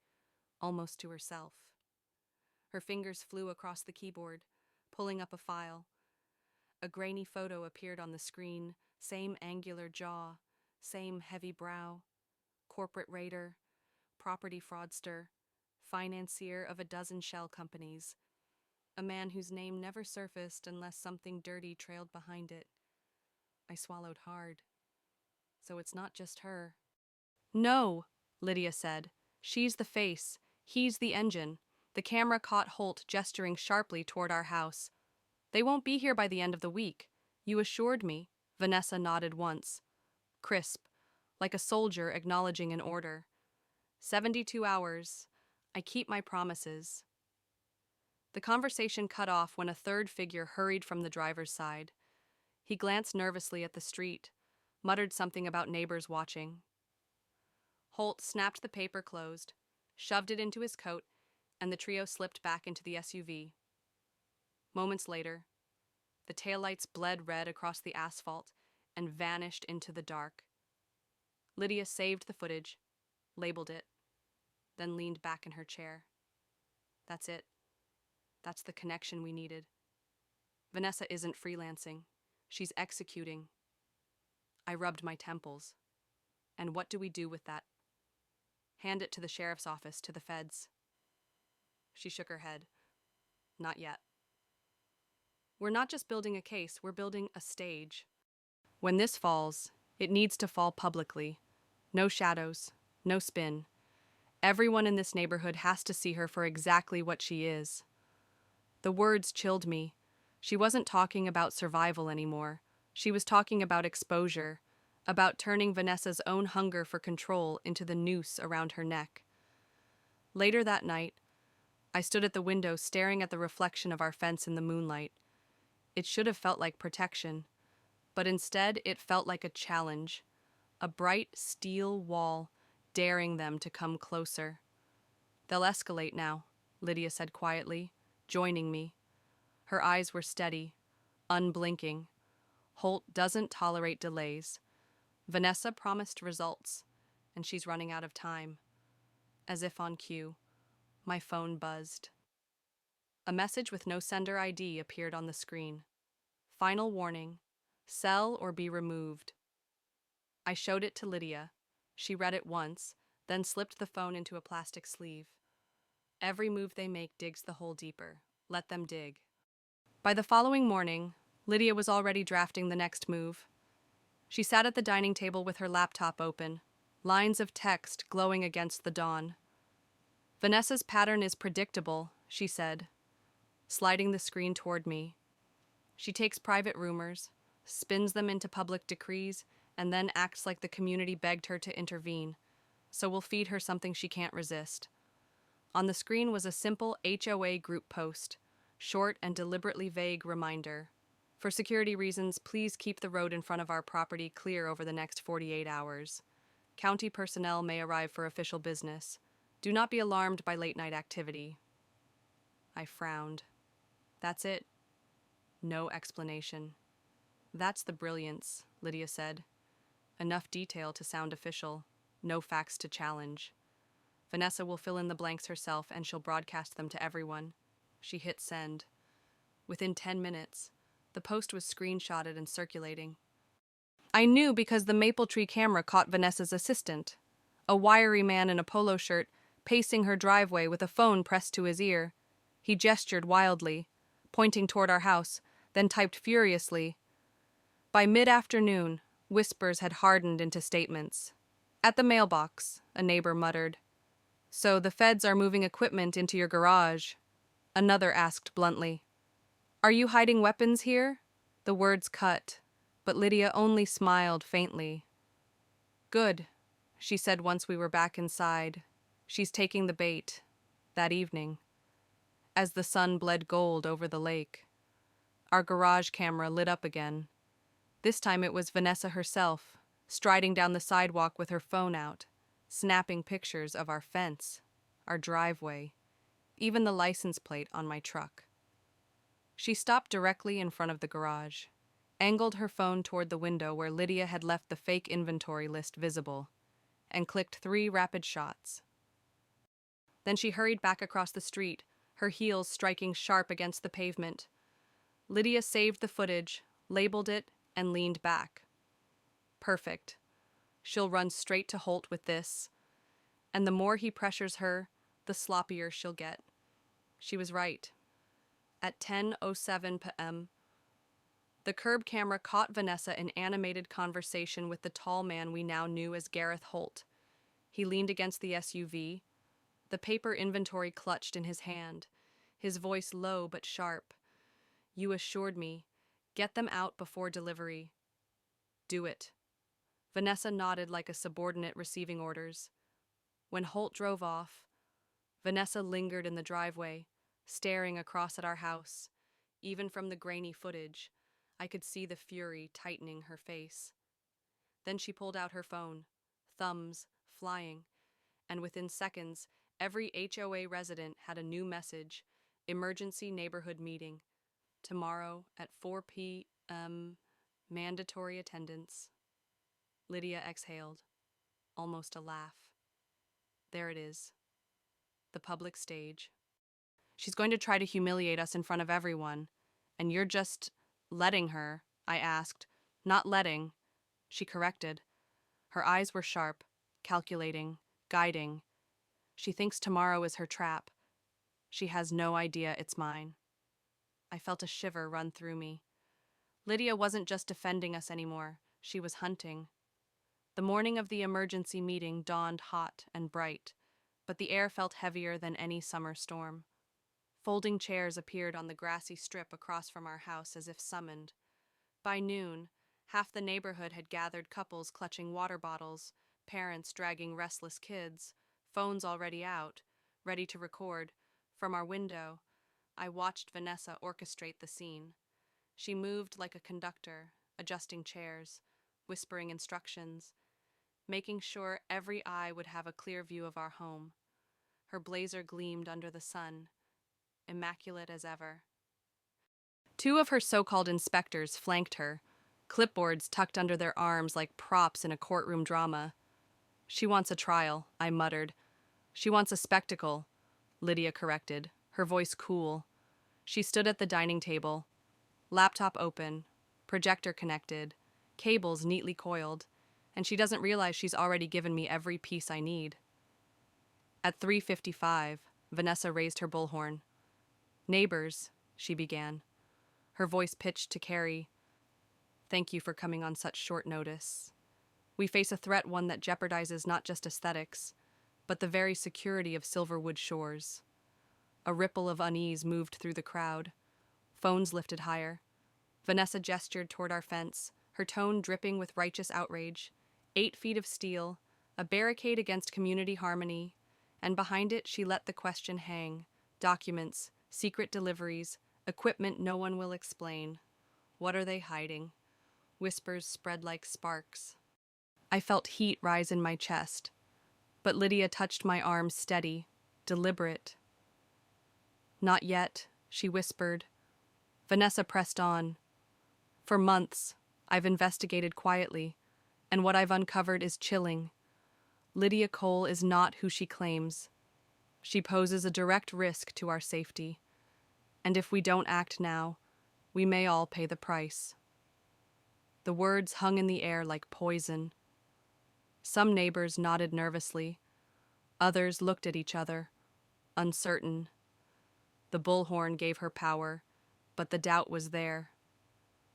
Speaker 1: almost to herself. Her fingers flew across the keyboard, pulling up a file. A grainy photo appeared on the screen, same angular jaw, same heavy brow. Corporate raider, property fraudster, financier of a dozen shell companies. A man whose name never surfaced unless something dirty trailed behind it. I swallowed hard. So it's not just her. No, Lydia said. She's the face. He's the engine. The camera caught Holt gesturing sharply toward our house. They won't be here by the end of the week. You assured me. Vanessa nodded once. Crisp, like a soldier acknowledging an order. 72 hours. I keep my promises. The conversation cut off when a third figure hurried from the driver's side. He glanced nervously at the street, muttered something about neighbors watching. Holt snapped the paper closed, shoved it into his coat, and the trio slipped back into the SUV. Moments later, the taillights bled red across the asphalt and vanished into the dark. Lydia saved the footage, labeled it, then leaned back in her chair. That's it. That's the connection we needed. Vanessa isn't freelancing. She's executing. I rubbed my temples. And what do we do with that? Hand it to the sheriff's office, to the feds. She shook her head. Not yet. We're not just building a case, we're building a stage. When this falls, it needs to fall publicly. No shadows, no spin. Everyone in this neighborhood has to see her for exactly what she is. The words chilled me. She wasn't talking about survival anymore. She was talking about exposure, about turning Vanessa's own hunger for control into the noose around her neck. Later that night, I stood at the window staring at the reflection of our fence in the moonlight. It should have felt like protection, but instead it felt like a challenge, a bright steel wall daring them to come closer. They'll escalate now, Lydia said quietly, joining me. Her eyes were steady, unblinking. Holt doesn't tolerate delays. Vanessa promised results, and she's running out of time. As if on cue, my phone buzzed. A message with no sender ID appeared on the screen. Final warning: sell or be removed. I showed it to Lydia. She read it once, then slipped the phone into a plastic sleeve. Every move they make digs the hole deeper. Let them dig. By the following morning, Lydia was already drafting the next move. She sat at the dining table with her laptop open, lines of text glowing against the dawn. Vanessa's pattern is predictable, she said, sliding the screen toward me. She takes private rumors, spins them into public decrees, and then acts like the community begged her to intervene. So we'll feed her something she can't resist. On the screen was a simple HOA group post, short and deliberately vague reminder. For security reasons, please keep the road in front of our property clear over the next 48 hours. County personnel may arrive for official business. Do not be alarmed by late-night activity. I frowned. That's it. No explanation. That's the brilliance, Lydia said. Enough detail to sound official, no facts to challenge. Vanessa will fill in the blanks herself and she'll broadcast them to everyone. She hit send. Within 10 minutes, the post was screenshotted and circulating. I knew because the Maple Tree camera caught Vanessa's assistant, a wiry man in a polo shirt, pacing her driveway with a phone pressed to his ear. He gestured wildly, pointing toward our house, then typed furiously. By mid-afternoon, whispers had hardened into statements. At the mailbox, a neighbor muttered. So the feds are moving equipment into your garage? Another asked bluntly. Are you hiding weapons here? The words cut, but Lydia only smiled faintly. Good, she said once we were back inside. She's taking the bait. That evening. As the sun bled gold over the lake. Our garage camera lit up again. This time it was Vanessa herself, striding down the sidewalk with her phone out, snapping pictures of our fence, our driveway, even the license plate on my truck. She stopped directly in front of the garage, angled her phone toward the window where Lydia had left the fake inventory list visible, and clicked 3 rapid shots. Then she hurried back across the street, her heels striking sharp against the pavement. Lydia saved the footage, labeled it, and leaned back. Perfect. She'll run straight to Holt with this, and the more he pressures her, the sloppier she'll get. She was right. At 10:07 p.m., the curb camera caught Vanessa in animated conversation with the tall man we now knew as Gareth Holt. He leaned against the SUV, the paper inventory clutched in his hand, his voice low but sharp. You assured me. Get them out before delivery. Do it. Vanessa nodded like a subordinate receiving orders. When Holt drove off, Vanessa lingered in the driveway, staring across at our house. Even from the grainy footage, I could see the fury tightening her face. Then she pulled out her phone, thumbs flying, and within seconds, every HOA resident had a new message: emergency neighborhood meeting. Tomorrow at 4 p.m., mandatory attendance. Lydia exhaled, almost a laugh. There it is. The public stage. She's going to try to humiliate us in front of everyone. And you're just letting her, I asked. Not letting, she corrected. Her eyes were sharp, calculating, guiding. She thinks tomorrow is her trap. She has no idea it's mine. I felt a shiver run through me. Lydia wasn't just defending us anymore. She was hunting. The morning of the emergency meeting dawned hot and bright, but the air felt heavier than any summer storm. Folding chairs appeared on the grassy strip across from our house as if summoned. By noon, half the neighborhood had gathered, couples clutching water bottles, parents dragging restless kids, phones already out, ready to record. From our window, I watched Vanessa orchestrate the scene. She moved like a conductor, adjusting chairs, whispering instructions, making sure every eye would have a clear view of our home. Her blazer gleamed under the sun, immaculate as ever. 2 of her so-called inspectors flanked her, clipboards tucked under their arms like props in a courtroom drama. She wants a trial, I muttered. She wants a spectacle, Lydia corrected, her voice cool. She stood at the dining table, laptop open, projector connected, cables neatly coiled, and she doesn't realize she's already given me every piece I need. At 3:55, Vanessa raised her bullhorn. "Neighbors," she began, her voice pitched to Carrie. "Thank you for coming on such short notice. We face a threat, one that jeopardizes not just aesthetics, but the very security of Silverwood Shores." A ripple of unease moved through the crowd. Phones lifted higher. Vanessa gestured toward our fence, her tone dripping with righteous outrage. 8 feet of steel, a barricade against community harmony, and behind it she let the question hang. Documents, secret deliveries, equipment no one will explain. What are they hiding? Whispers spread like sparks. I felt heat rise in my chest, but Lydia touched my arm steady, deliberate. "Not yet," she whispered. Vanessa pressed on. "For months, I've investigated quietly, and what I've uncovered is chilling. Lydia Cole is not who she claims. She poses a direct risk to our safety, and if we don't act now, we may all pay the price." The words hung in the air like poison. Some neighbors nodded nervously. Others looked at each other, uncertain. The bullhorn gave her power, but the doubt was there,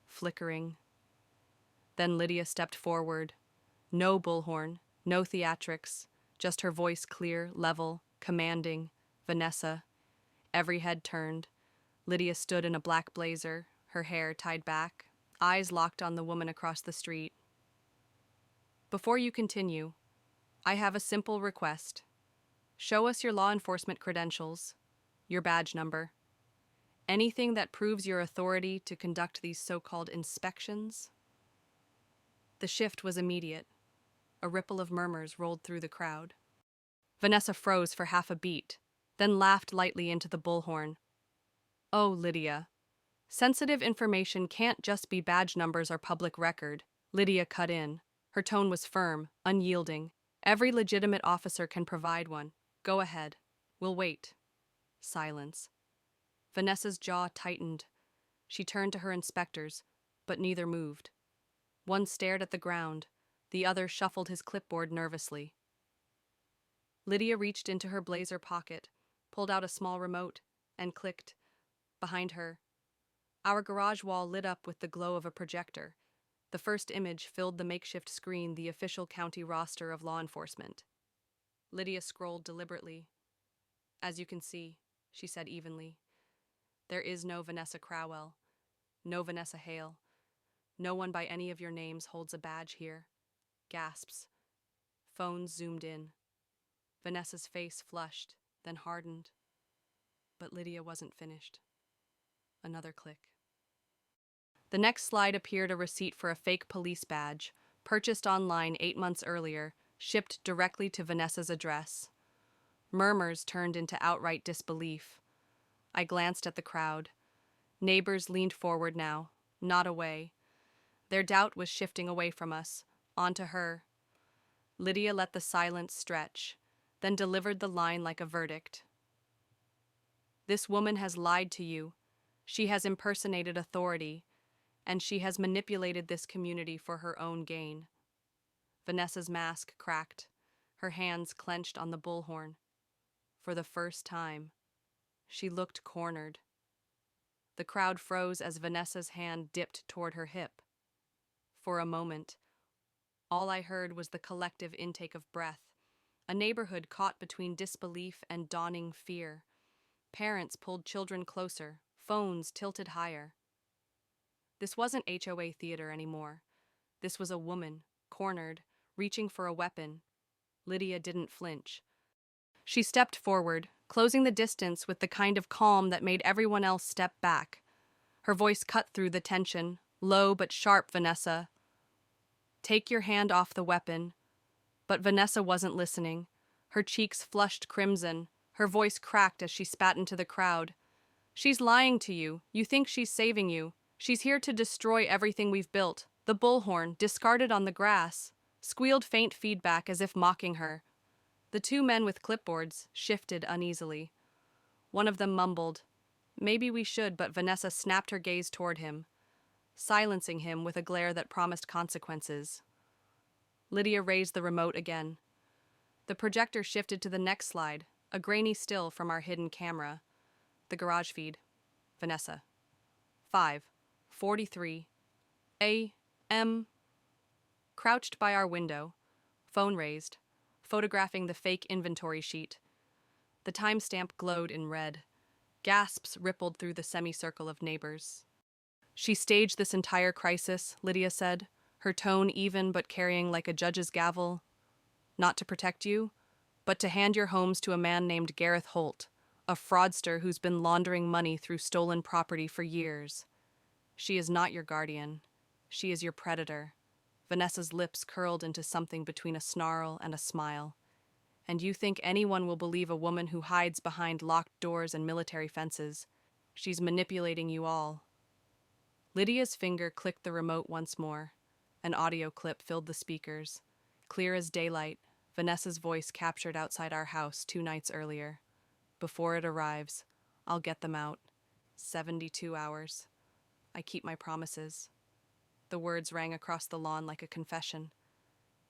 Speaker 1: flickering. Then Lydia stepped forward. No bullhorn, no theatrics, just her voice clear, level, commanding. "Vanessa." Every head turned. Lydia stood in a black blazer, her hair tied back, eyes locked on the woman across the street. "Before you continue, I have a simple request. Show us your law enforcement credentials, your badge number. Anything that proves your authority to conduct these so-called inspections." The shift was immediate. A ripple of murmurs rolled through the crowd. Vanessa froze for half a beat, then laughed lightly into the bullhorn. "Oh, Lydia. Sensitive information can't just be badge numbers or public record." Lydia cut in. Her tone was firm, unyielding. "Every legitimate officer can provide one. Go ahead. We'll wait." Silence. Vanessa's jaw tightened. She turned to her inspectors, but neither moved. One stared at the ground. The other shuffled his clipboard nervously. Lydia reached into her blazer pocket, pulled out a small remote, and clicked. Behind her, our garage wall lit up with the glow of a projector. The first image filled the makeshift screen, the official county roster of law enforcement. Lydia scrolled deliberately. "As you can see," she said evenly, "there is no Vanessa Crowell, no Vanessa Hale. No one by any of your names holds a badge here." Gasps. Phones zoomed in. Vanessa's face flushed, then hardened. But Lydia wasn't finished. Another click. The next slide appeared a receipt for a fake police badge, purchased online 8 months earlier, shipped directly to Vanessa's address. Murmurs turned into outright disbelief. I glanced at the crowd. Neighbors leaned forward now, not away. Their doubt was shifting away from us, onto her. Lydia let the silence stretch, then delivered the line like a verdict. "This woman has lied to you. She has impersonated authority, and she has manipulated this community for her own gain." Vanessa's mask cracked, her hands clenched on the bullhorn. For the first time, she looked cornered. The crowd froze as Vanessa's hand dipped toward her hip. For a moment, all I heard was the collective intake of breath, a neighborhood caught between disbelief and dawning fear. Parents pulled children closer, phones tilted higher. This wasn't HOA theater anymore. This was a woman, cornered, reaching for a weapon. Lydia didn't flinch. She stepped forward, closing the distance with the kind of calm that made everyone else step back. Her voice cut through the tension, low but sharp. "Vanessa, take your hand off the weapon." But Vanessa wasn't listening. Her cheeks flushed crimson. Her voice cracked as she spat into the crowd. "She's lying to you. You think she's saving you. She's here to destroy everything we've built." The bullhorn, discarded on the grass, squealed faint feedback as if mocking her. The 2 men with clipboards shifted uneasily. One of them mumbled, Maybe we should, but Vanessa snapped her gaze toward him, silencing him with a glare that promised consequences. Lydia raised the remote again. The projector shifted to the next slide, a grainy still from our hidden camera. The garage feed. Vanessa. 5:43 a.m. Crouched by our window, phone raised, photographing the fake inventory sheet. The timestamp glowed in red. Gasps rippled through the semicircle of neighbors. She staged this entire crisis, Lydia said, her tone even but carrying like a judge's gavel. Not to protect you, but to hand your homes to a man named Gareth Holt, a fraudster who's been laundering money through stolen property for years. She is not your guardian. She is your predator. Vanessa's lips curled into something between a snarl and a smile. And you think anyone will believe a woman who hides behind locked doors and military fences? She's manipulating you all. Lydia's finger clicked the remote once more. An audio clip filled the speakers. Clear as daylight, Vanessa's voice captured outside our house 2 nights earlier. Before it arrives, I'll get them out. 72 hours. I keep my promises. The words rang across the lawn like a confession.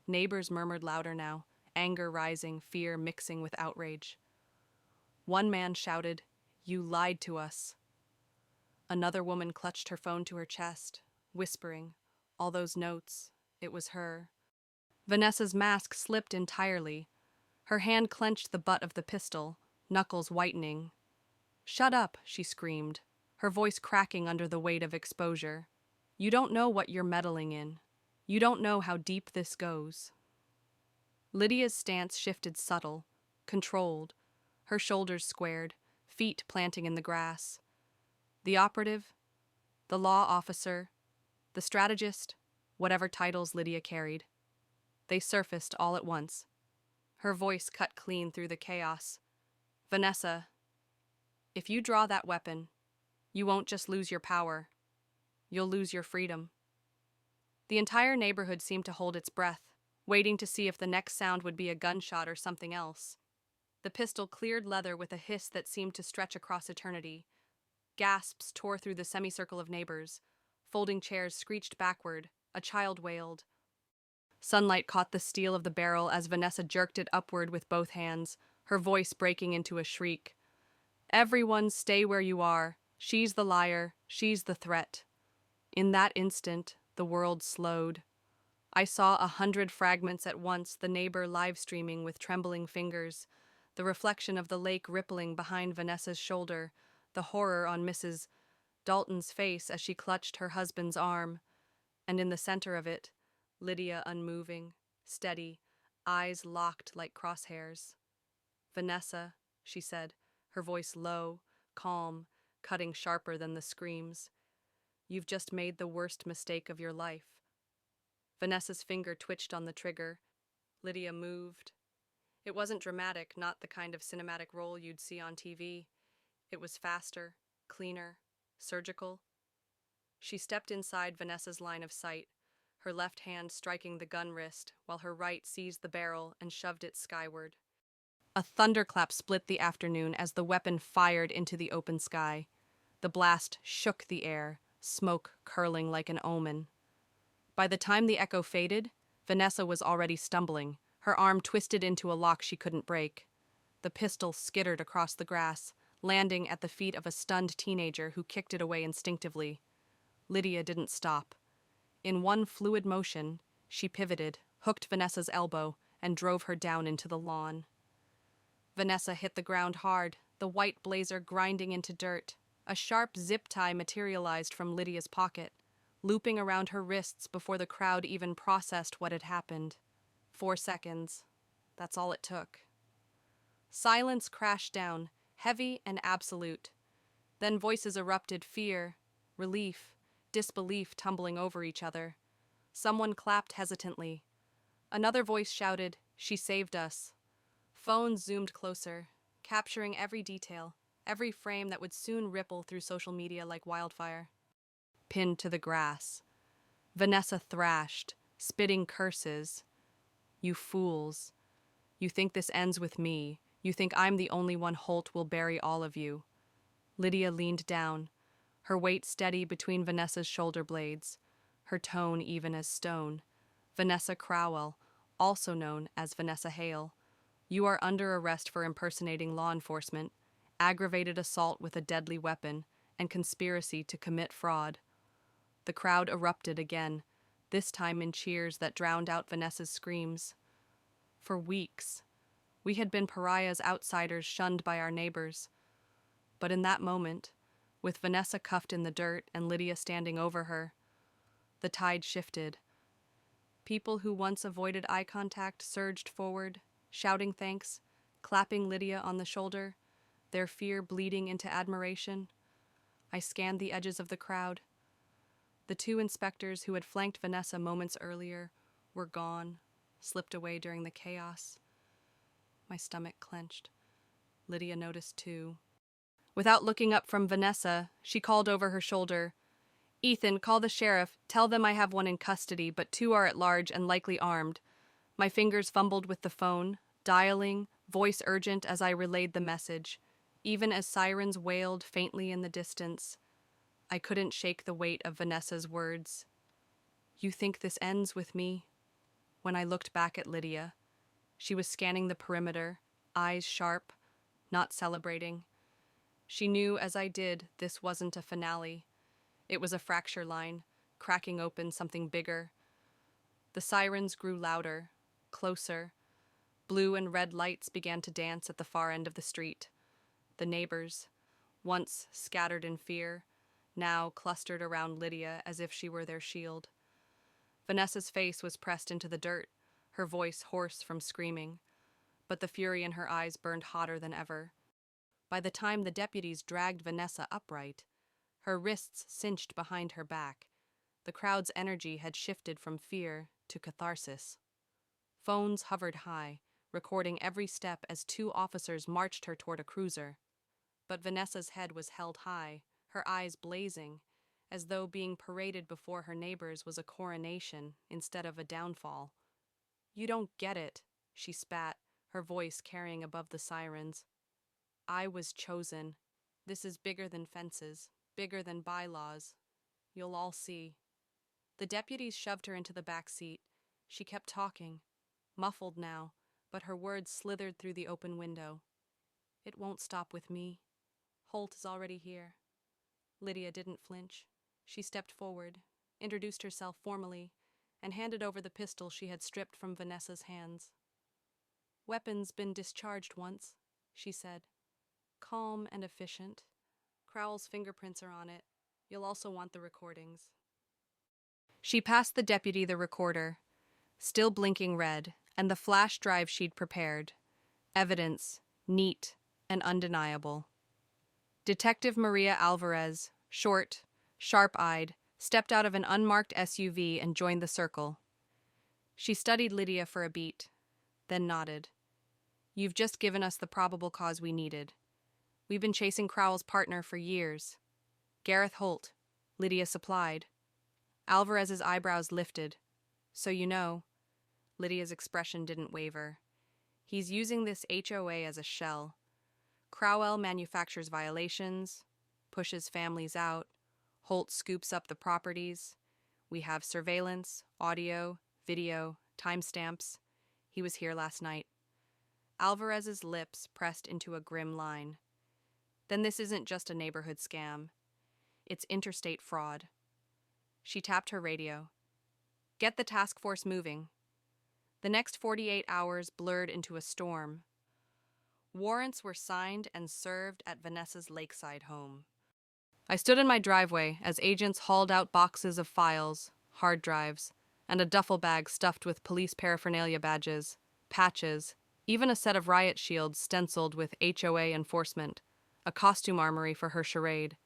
Speaker 1: Neighbors murmured louder now, anger rising, fear mixing with outrage. One man shouted, "You lied to us." Another woman clutched her phone to her chest, whispering, "All those notes, it was her." Vanessa's mask slipped entirely. Her hand clenched the butt of the pistol, knuckles whitening. "Shut up," she screamed, her voice cracking under the weight of exposure. "You don't know what you're meddling in. You don't know how deep this goes." Lydia's stance shifted subtle, controlled, her shoulders squared, feet planting in the grass. The operative, the law officer, the strategist, whatever titles Lydia carried. They surfaced all at once. Her voice cut clean through the chaos. "Vanessa, if you draw that weapon, you won't just lose your power. You'll lose your freedom." The entire neighborhood seemed to hold its breath, waiting to see if the next sound would be a gunshot or something else. The pistol cleared leather with a hiss that seemed to stretch across eternity. Gasps tore through the semicircle of neighbors. Folding chairs screeched backward. A child wailed. Sunlight caught the steel of the barrel as Vanessa jerked it upward with both hands, her voice breaking into a shriek. "Everyone stay where you are. She's the liar. She's the threat." In that instant, the world slowed. I saw 100 fragments at once, the neighbor live-streaming with trembling fingers, the reflection of the lake rippling behind Vanessa's shoulder, the horror on Mrs. Dalton's face as she clutched her husband's arm, and in the center of it, Lydia unmoving, steady, eyes locked like crosshairs. "Vanessa," she said, her voice low, calm, cutting sharper than the screams. "You've just made the worst mistake of your life." Vanessa's finger twitched on the trigger. Lydia moved. It wasn't dramatic, not the kind of cinematic role you'd see on TV. It was faster, cleaner, surgical. She stepped inside Vanessa's line of sight, her left hand striking the gun wrist, while her right seized the barrel and shoved it skyward. A thunderclap split the afternoon as the weapon fired into the open sky. The blast shook the air, smoke curling like an omen. By the time the echo faded, Vanessa was already stumbling, her arm twisted into a lock she couldn't break. The pistol skittered across the grass, landing at the feet of a stunned teenager who kicked it away instinctively. Lydia didn't stop. In one fluid motion, she pivoted, hooked Vanessa's elbow, and drove her down into the lawn. Vanessa hit the ground hard, the white blazer grinding into dirt. A sharp zip tie materialized from Lydia's pocket, looping around her wrists before the crowd even processed what had happened. 4 seconds. That's all it took. Silence crashed down, heavy and absolute. Then voices erupted, fear, relief, disbelief tumbling over each other. Someone clapped hesitantly. Another voice shouted, "She saved us." Phones zoomed closer, capturing every detail, every frame that would soon ripple through social media like wildfire. Pinned to the grass, Vanessa thrashed, spitting curses. "You fools. You think this ends with me. You think I'm the only one Holt will bury all of you. Lydia leaned down, her weight steady between Vanessa's shoulder blades, her tone even as stone. Vanessa Crowell, also known as Vanessa Hale, you are under arrest for impersonating law enforcement, aggravated assault with a deadly weapon, and conspiracy to commit fraud. The crowd erupted again, this time in cheers that drowned out Vanessa's screams. For weeks, we had been pariahs, outsiders shunned by our neighbors. But in that moment, with Vanessa cuffed in the dirt and Lydia standing over her, the tide shifted. People who once avoided eye contact surged forward, shouting thanks, clapping Lydia on the shoulder, their fear bleeding into admiration. I scanned the edges of the crowd. The two inspectors who had flanked Vanessa moments earlier were gone, slipped away during the chaos. My stomach clenched. Lydia noticed too. Without looking up from Vanessa, she called over her shoulder, "Ethan, call the sheriff. Tell them I have one in custody, but two are at large and likely armed." My fingers fumbled with the phone, dialing, voice urgent as I relayed the message. Even as sirens wailed faintly in the distance, I couldn't shake the weight of Vanessa's words. "You think this ends with me?" When I looked back at Lydia, she was scanning the perimeter, eyes sharp, not celebrating. She knew, as I did, this wasn't a finale. It was a fracture line, cracking open something bigger. The sirens grew louder, closer. Blue and red lights began to dance at the far end of the street. The neighbors, once scattered in fear, now clustered around Lydia as if she were their shield. Vanessa's face was pressed into the dirt, her voice hoarse from screaming, but the fury in her eyes burned hotter than ever. By the time the deputies dragged Vanessa upright, her wrists cinched behind her back, the crowd's energy had shifted from fear to catharsis. Phones hovered high, recording every step as two officers marched her toward a cruiser. But Vanessa's head was held high, her eyes blazing, as though being paraded before her neighbors was a coronation instead of a downfall. "You don't get it," she spat, her voice carrying above the sirens. "I was chosen. This is bigger than fences, bigger than bylaws. You'll all see." The deputies shoved her into the back seat. She kept talking, muffled now, but her words slithered through the open window. "It won't stop with me. Holt is already here." Lydia didn't flinch. She stepped forward, introduced herself formally, and handed over the pistol she had stripped from Vanessa's hands. "Weapon's been discharged once," she said. Calm and efficient. "Crowell's fingerprints are on it. You'll also want the recordings." She passed the deputy the recorder, still blinking red, and the flash drive she'd prepared. Evidence, neat and undeniable. Detective Maria Alvarez, short, sharp-eyed, stepped out of an unmarked SUV and joined the circle. She studied Lydia for a beat, then nodded. "You've just given us the probable cause we needed. We've been chasing Crowell's partner for years. Gareth Holt," Lydia supplied. Alvarez's eyebrows lifted. "So you know." Lydia's expression didn't waver. "He's using this HOA as a shell. Crowell manufactures violations, pushes families out. Holt scoops up the properties. We have surveillance, audio, video, timestamps. He was here last night." Alvarez's lips pressed into a grim line. "Then this isn't just a neighborhood scam. It's interstate fraud." She tapped her radio. "Get the task force moving." The next 48 hours blurred into a storm. Warrants were signed and served at Vanessa's lakeside home. I stood in my driveway as agents hauled out boxes of files, hard drives, and a duffel bag stuffed with police paraphernalia badges, patches, even a set of riot shields stenciled with HOA enforcement, a costume armory for her charade.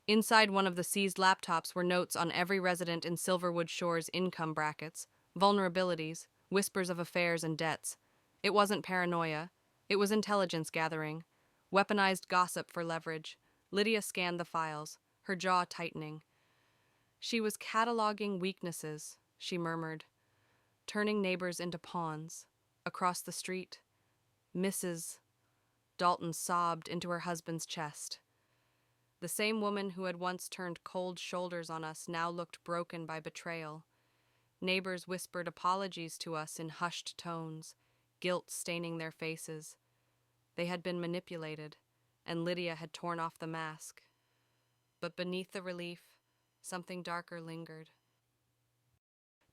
Speaker 1: Inside one of the seized laptops were notes on every resident in Silverwood Shore's income brackets, vulnerabilities, whispers of affairs and debts. It wasn't paranoia. It was intelligence gathering, weaponized gossip for leverage. Lydia scanned the files, her jaw tightening. She was cataloging weaknesses, she murmured, turning neighbors into pawns. Across the street, Mrs. Dalton sobbed into her husband's chest. The same woman who had once turned cold shoulders on us now looked broken by betrayal. Neighbors whispered apologies to us in hushed tones, guilt staining their faces. They had been manipulated, and Lydia had torn off the mask. But beneath the relief, something darker lingered.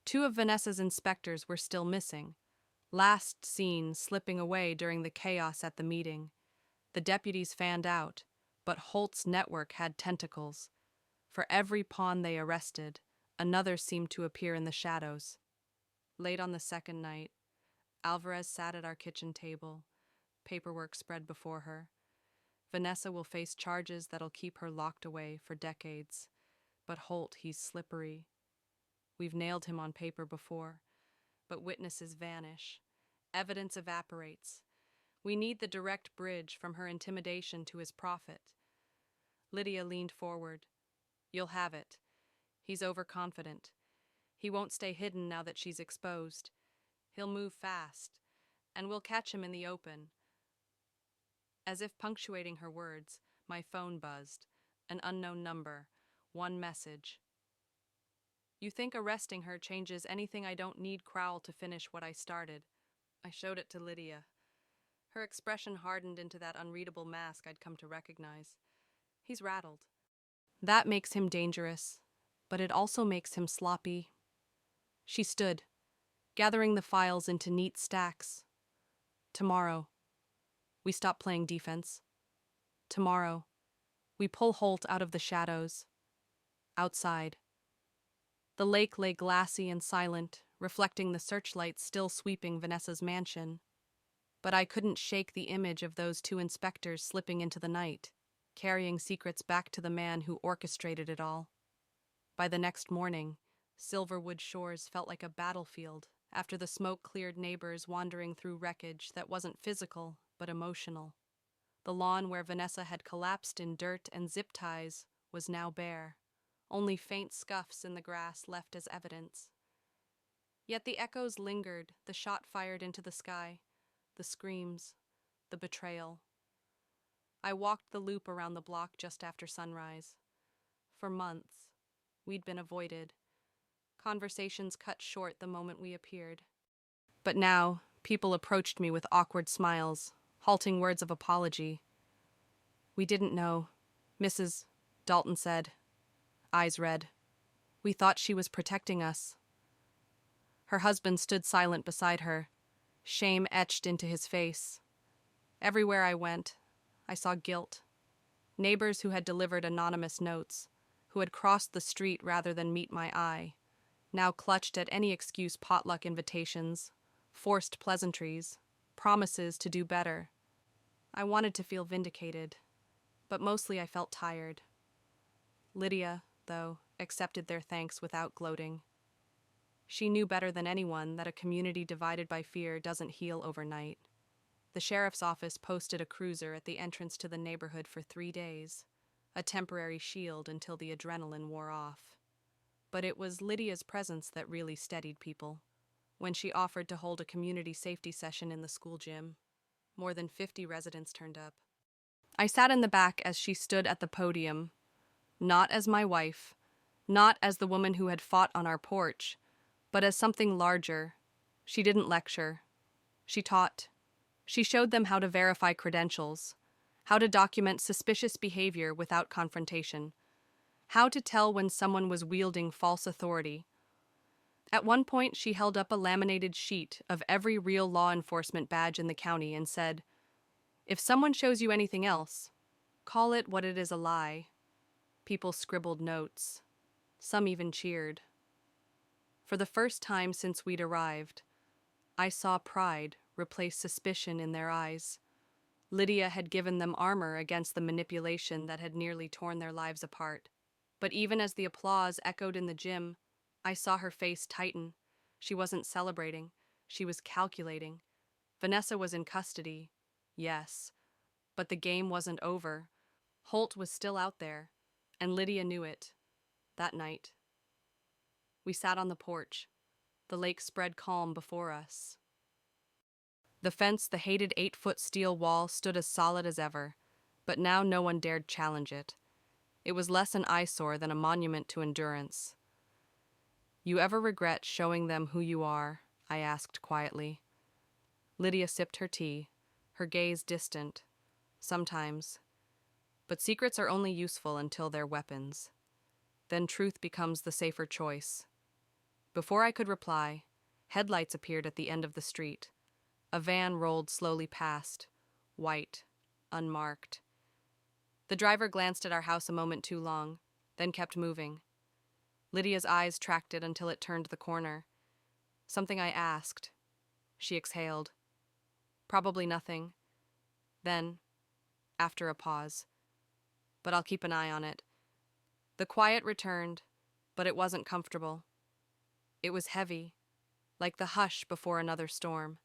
Speaker 1: Two of Vanessa's inspectors were still missing, last seen slipping away during the chaos at the meeting. The deputies fanned out, but Holt's network had tentacles. For every pawn they arrested, another seemed to appear in the shadows. Late on the second night, Alvarez sat at our kitchen table, paperwork spread before her. Vanessa will face charges that'll keep her locked away for decades. But Holt, he's slippery. We've nailed him on paper before, but witnesses vanish. Evidence evaporates. We need the direct bridge from her intimidation to his profit. Lydia leaned forward. You'll have it. He's overconfident. He won't stay hidden now that she's exposed. He'll move fast, and we'll catch him in the open. As if punctuating her words, my phone buzzed. An unknown number. One message. You think arresting her changes anything? I don't need Crowell to finish what I started. I showed it to Lydia. Her expression hardened into that unreadable mask I'd come to recognize. He's rattled. That makes him dangerous, but it also makes him sloppy. She stood, gathering the files into neat stacks. Tomorrow, we stop playing defense. Tomorrow, we pull Holt out of the shadows. Outside. The lake lay glassy and silent, reflecting the searchlights still sweeping Vanessa's mansion. But I couldn't shake the image of those two inspectors slipping into the night, carrying secrets back to the man who orchestrated it all. By the next morning, Silverwood Shores felt like a battlefield after the smoke-cleared neighbors wandering through wreckage that wasn't physical but emotional. The lawn where Vanessa had collapsed in dirt and zip ties was now bare, only faint scuffs in the grass left as evidence. Yet the echoes lingered, the shot fired into the sky, the screams, the betrayal. I walked the loop around the block just after sunrise. For months, we'd been avoided. Conversations cut short the moment we appeared. But now, people approached me with awkward smiles, halting words of apology. We didn't know, Mrs. Dalton said, eyes red. We thought she was protecting us. Her husband stood silent beside her, shame etched into his face. Everywhere I went, I saw guilt. Neighbors who had delivered anonymous notes, who had crossed the street rather than meet my eye, now clutched at any excuse: potluck invitations, forced pleasantries, promises to do better. I wanted to feel vindicated, but mostly I felt tired. Lydia, though, accepted their thanks without gloating. She knew better than anyone that a community divided by fear doesn't heal overnight. The sheriff's office posted a cruiser at the entrance to the neighborhood for 3 days, a temporary shield until the adrenaline wore off. But it was Lydia's presence that really steadied people. When she offered to hold a community safety session in the school gym, more than 50 residents turned up. I sat in the back as she stood at the podium, not as my wife, not as the woman who had fought on our porch, but as something larger. She didn't lecture. She taught. She showed them how to verify credentials, how to document suspicious behavior without confrontation, how to tell when someone was wielding false authority. At one point, she held up a laminated sheet of every real law enforcement badge in the county and said, "If someone shows you anything else, call it what it is: a lie." People scribbled notes. Some even cheered. For the first time since we'd arrived, I saw pride replace suspicion in their eyes. Lydia had given them armor against the manipulation that had nearly torn their lives apart. But even as the applause echoed in the gym, I saw her face tighten. She wasn't celebrating. She was calculating. Vanessa was in custody, yes, but the game wasn't over. Holt was still out there, and Lydia knew it. That night, we sat on the porch. The lake spread calm before us. The fence, the hated 8-foot steel wall, stood as solid as ever, but now no one dared challenge it. It was less an eyesore than a monument to endurance. "You ever regret showing them who you are?" I asked quietly. Lydia sipped her tea, her gaze distant. "Sometimes. But secrets are only useful until they're weapons. Then truth becomes the safer choice." Before I could reply, headlights appeared at the end of the street. A van rolled slowly past, white, unmarked. The driver glanced at our house a moment too long, then kept moving. Lydia's eyes tracked it until it turned the corner. "Something I asked." She exhaled. "Probably nothing." Then, after a pause, "But I'll keep an eye on it." The quiet returned, but it wasn't comfortable. It was heavy, like the hush before another storm.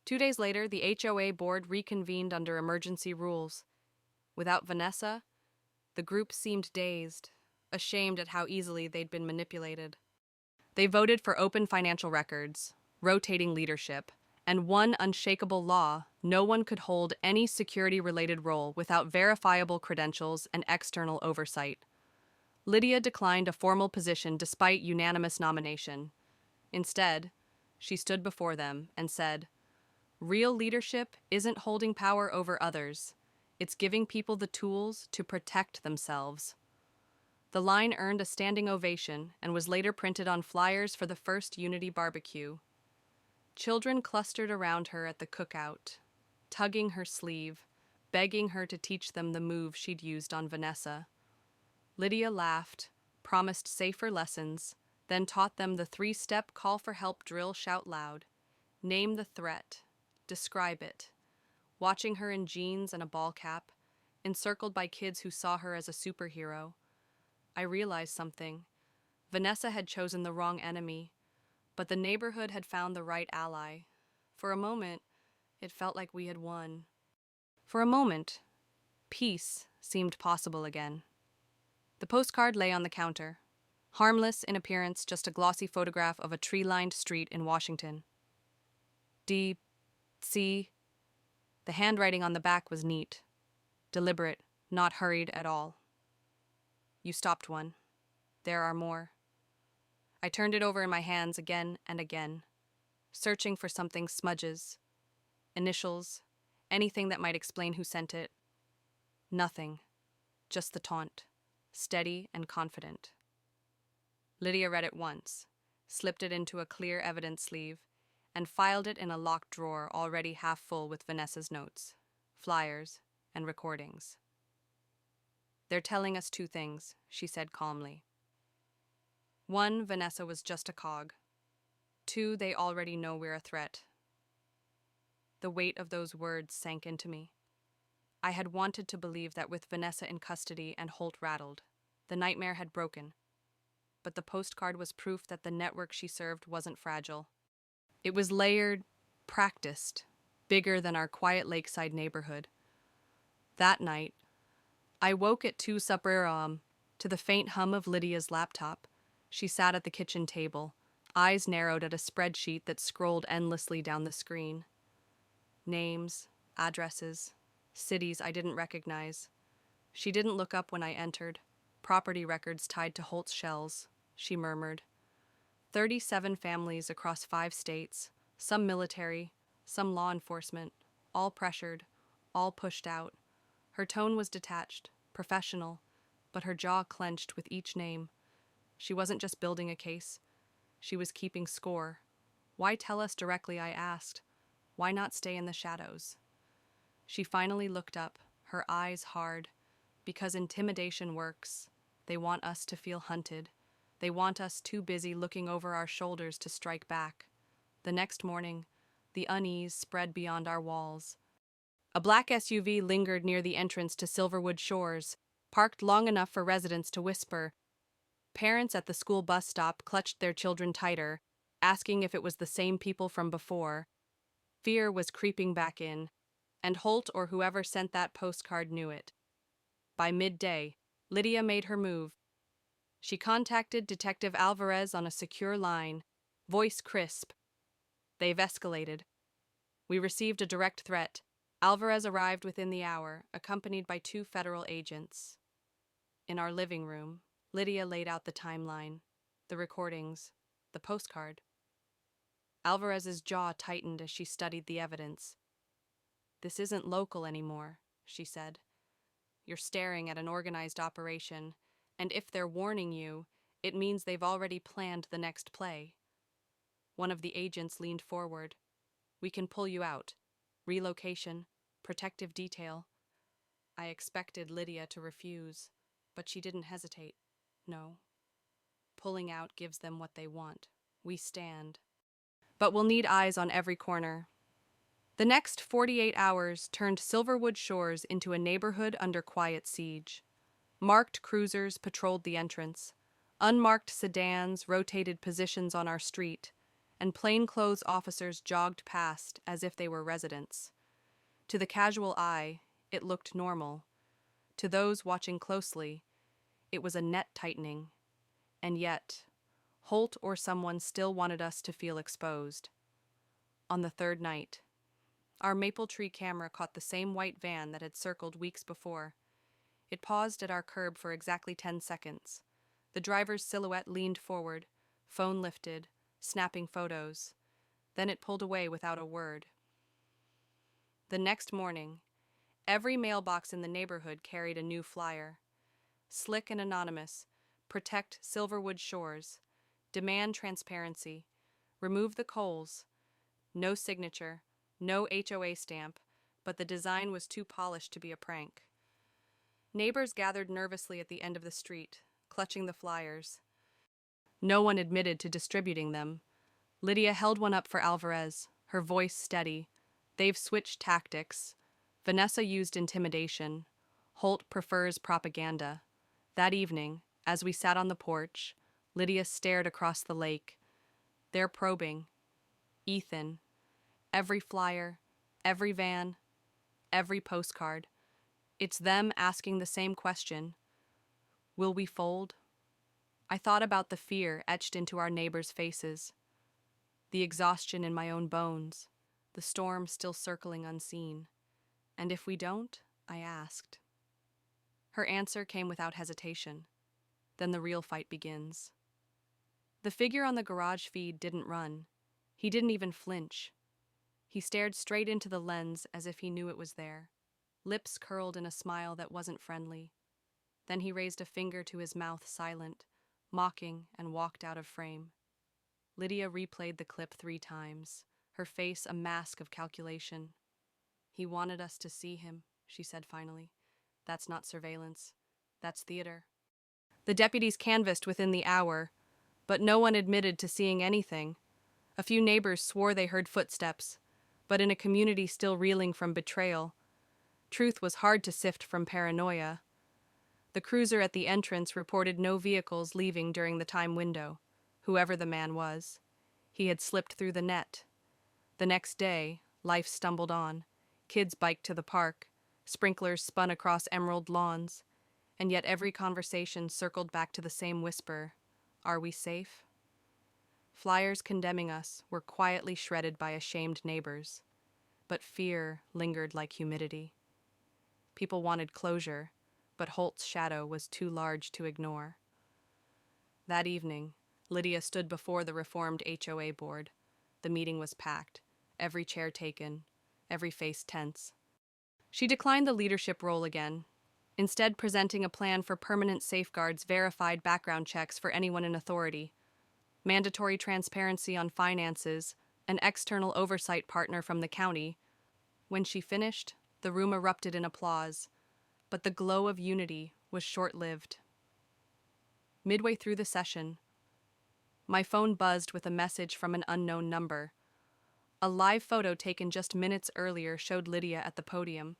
Speaker 1: 2 days later, the HOA board reconvened under emergency rules. Without Vanessa, the group seemed dazed, ashamed at how easily they'd been manipulated. They voted for open financial records, rotating leadership, and one unshakable law: no one could hold any security-related role without verifiable credentials and external oversight. Lydia declined a formal position despite unanimous nomination. Instead, she stood before them and said, "Real leadership isn't holding power over others. It's giving people the tools to protect themselves." The line earned a standing ovation and was later printed on flyers for the first Unity barbecue. Children clustered around her at the cookout, tugging her sleeve, begging her to teach them the move she'd used on Vanessa. Lydia laughed, promised safer lessons, then taught them the 3-step call for help drill: shout loud, name the threat, describe it. Watching her in jeans and a ball cap, encircled by kids who saw her as a superhero, I realized something. Vanessa had chosen the wrong enemy, but the neighborhood had found the right ally. For a moment, it felt like we had won. For a moment, peace seemed possible again. The postcard lay on the counter. Harmless in appearance, just a glossy photograph of a tree-lined street in Washington. D.C. The handwriting on the back was neat, deliberate, not hurried at all. "You stopped one. There are more." I turned it over in my hands again and again, searching for something: smudges, initials, anything that might explain who sent it. Nothing, just the taunt, steady and confident. Lydia read it once, slipped it into a clear evidence sleeve, and filed it in a locked drawer already half full with Vanessa's notes, flyers, and recordings. "They're telling us 2 things," she said calmly. 1, Vanessa was just a cog. 2, they already know we're a threat. The weight of those words sank into me. I had wanted to believe that with Vanessa in custody and Holt rattled, the nightmare had broken. But the postcard was proof that the network she served wasn't fragile. It was layered, practiced, bigger than our quiet lakeside neighborhood. That night, I woke at 2 supper to the faint hum of Lydia's laptop. She sat at the kitchen table, eyes narrowed at a spreadsheet that scrolled endlessly down the screen. Names, addresses, cities I didn't recognize. She didn't look up when I entered. "Property records tied to Holt's shells," she murmured. 37 families across 5 states, some military, some law enforcement, all pressured, all pushed out. Her tone was detached, professional, but her jaw clenched with each name. She wasn't just building a case. She was keeping score. "Why tell us directly?" I asked. "Why not stay in the shadows?" She finally looked up, her eyes hard. "Because intimidation works. They want us to feel hunted. They want us too busy looking over our shoulders to strike back." The next morning, the unease spread beyond our walls. A black SUV lingered near the entrance to Silverwood Shores, parked long enough for residents to whisper. Parents at the school bus stop clutched their children tighter, asking if it was the same people from before. Fear was creeping back in, and Holt or whoever sent that postcard knew it. By midday, Lydia made her move. She contacted Detective Alvarez on a secure line, voice crisp. "They've escalated. We received a direct threat." Alvarez arrived within the hour, accompanied by 2 federal agents. In our living room, Lydia laid out the timeline, the recordings, the postcard. Alvarez's jaw tightened as she studied the evidence. "This isn't local anymore," she said. "You're staring at an organized operation, and if they're warning you, it means they've already planned the next play." One of the agents leaned forward. "We can pull you out. Relocation, protective detail." I expected Lydia to refuse, but she didn't hesitate. "No. Pulling out gives them what they want. We stand. But we'll need eyes on every corner." The next 48 hours turned Silverwood Shores into a neighborhood under quiet siege. Marked cruisers patrolled the entrance. Unmarked sedans rotated positions on our street, and plainclothes officers jogged past as if they were residents. To the casual eye, it looked normal. To those watching closely, it was a net tightening. And yet, Holt or someone still wanted us to feel exposed. On the third night, our maple tree camera caught the same white van that had circled weeks before. It paused at our curb for exactly 10 seconds. The driver's silhouette leaned forward, phone lifted, snapping photos. Then it pulled away without a word. The next morning, every mailbox in the neighborhood carried a new flyer. Slick and anonymous: "Protect Silverwood Shores. Demand transparency. Remove the coals." No signature, no HOA stamp, but the design was too polished to be a prank. Neighbors gathered nervously at the end of the street, clutching the flyers. No one admitted to distributing them. Lydia held one up for Alvarez, her voice steady. "They've switched tactics. Vanessa used intimidation. Holt prefers propaganda." That evening, as we sat on the porch, Lydia stared across the lake. "They're probing. Ethan. Every flyer, every van, every postcard. It's them asking the same question. Will we fold?" I thought about the fear etched into our neighbors' faces, the exhaustion in my own bones, the storm still circling unseen. "And if we don't?" I asked. Her answer came without hesitation. "Then the real fight begins." The figure on the garage feed didn't run. He didn't even flinch. He stared straight into the lens as if he knew it was there, lips curled in a smile that wasn't friendly. Then he raised a finger to his mouth, silent, mocking, and walked out of frame. Lydia replayed the clip 3 times, her face a mask of calculation. "He wanted us to see him," she said finally. "That's not surveillance. That's theater." The deputies canvassed within the hour, but no one admitted to seeing anything. A few neighbors swore they heard footsteps, but in a community still reeling from betrayal, truth was hard to sift from paranoia. The cruiser at the entrance reported no vehicles leaving during the time window, whoever the man was. He had slipped through the net. The next day, life stumbled on. Kids biked to the park. Sprinklers spun across emerald lawns. And yet every conversation circled back to the same whisper: "Are we safe?" Flyers condemning us were quietly shredded by ashamed neighbors, but fear lingered like humidity. People wanted closure, but Holt's shadow was too large to ignore. That evening, Lydia stood before the reformed HOA board. The meeting was packed, every chair taken, every face tense. She declined the leadership role again, instead presenting a plan for permanent safeguards, verified background checks for anyone in authority, mandatory transparency on finances, an external oversight partner from the county. When she finished, the room erupted in applause, but the glow of unity was short-lived. Midway through the session, my phone buzzed with a message from an unknown number. A live photo taken just minutes earlier showed Lydia at the podium.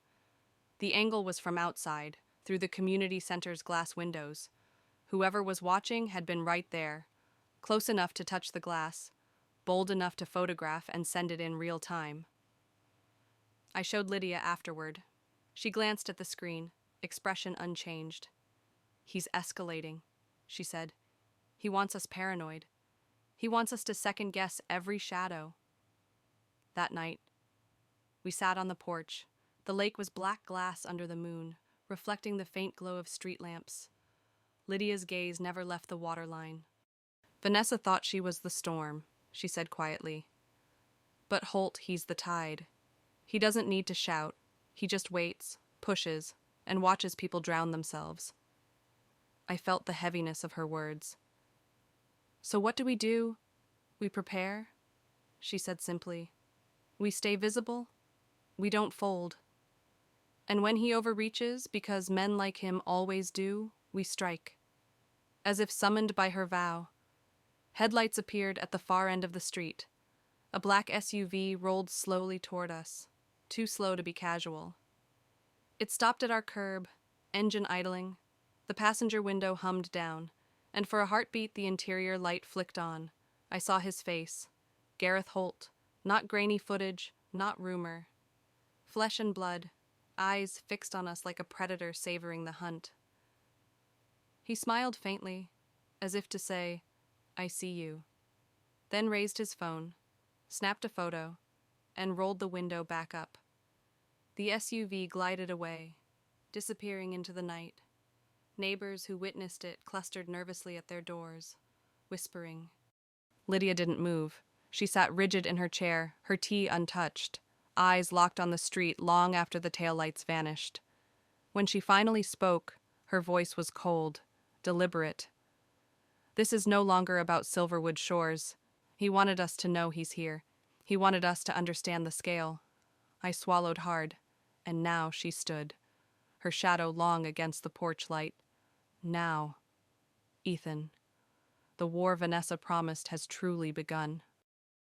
Speaker 1: The angle was from outside, through the community center's glass windows. Whoever was watching had been right there, close enough to touch the glass, bold enough to photograph and send it in real time. I showed Lydia afterward. She glanced at the screen, expression unchanged. "He's escalating," she said. "He wants us paranoid. He wants us to second-guess every shadow." That night, we sat on the porch. The lake was black glass under the moon, reflecting the faint glow of street lamps. Lydia's gaze never left the waterline. Vanessa thought she was the storm, she said quietly. But Holt, he's the tide. He doesn't need to shout. He just waits, pushes, and watches people drown themselves. I felt the heaviness of her words. So what do? We prepare? She said simply. We stay visible. We don't fold. And when he overreaches, because men like him always do, we strike. As if summoned by her vow. Headlights appeared at the far end of the street. A black SUV rolled slowly toward us, too slow to be casual. It stopped at our curb, engine idling. The passenger window hummed down, and for a heartbeat the interior light flicked on. I saw his face. Gareth Holt. Not grainy footage, not rumor. Flesh and blood, eyes fixed on us like a predator savoring the hunt. He smiled faintly, as if to say, I see you. Then raised his phone, snapped a photo, and rolled the window back up. The SUV glided away, disappearing into the night. Neighbors who witnessed it clustered nervously at their doors, whispering. Lydia didn't move. She sat rigid in her chair, her tea untouched, eyes locked on the street long after the taillights vanished. When she finally spoke, her voice was cold, deliberate. This is no longer about Silverwood Shores. He wanted us to know he's here. He wanted us to understand the scale. I swallowed hard, and now she stood, her shadow long against the porch light. Now, Ethan, the war Vanessa promised has truly begun.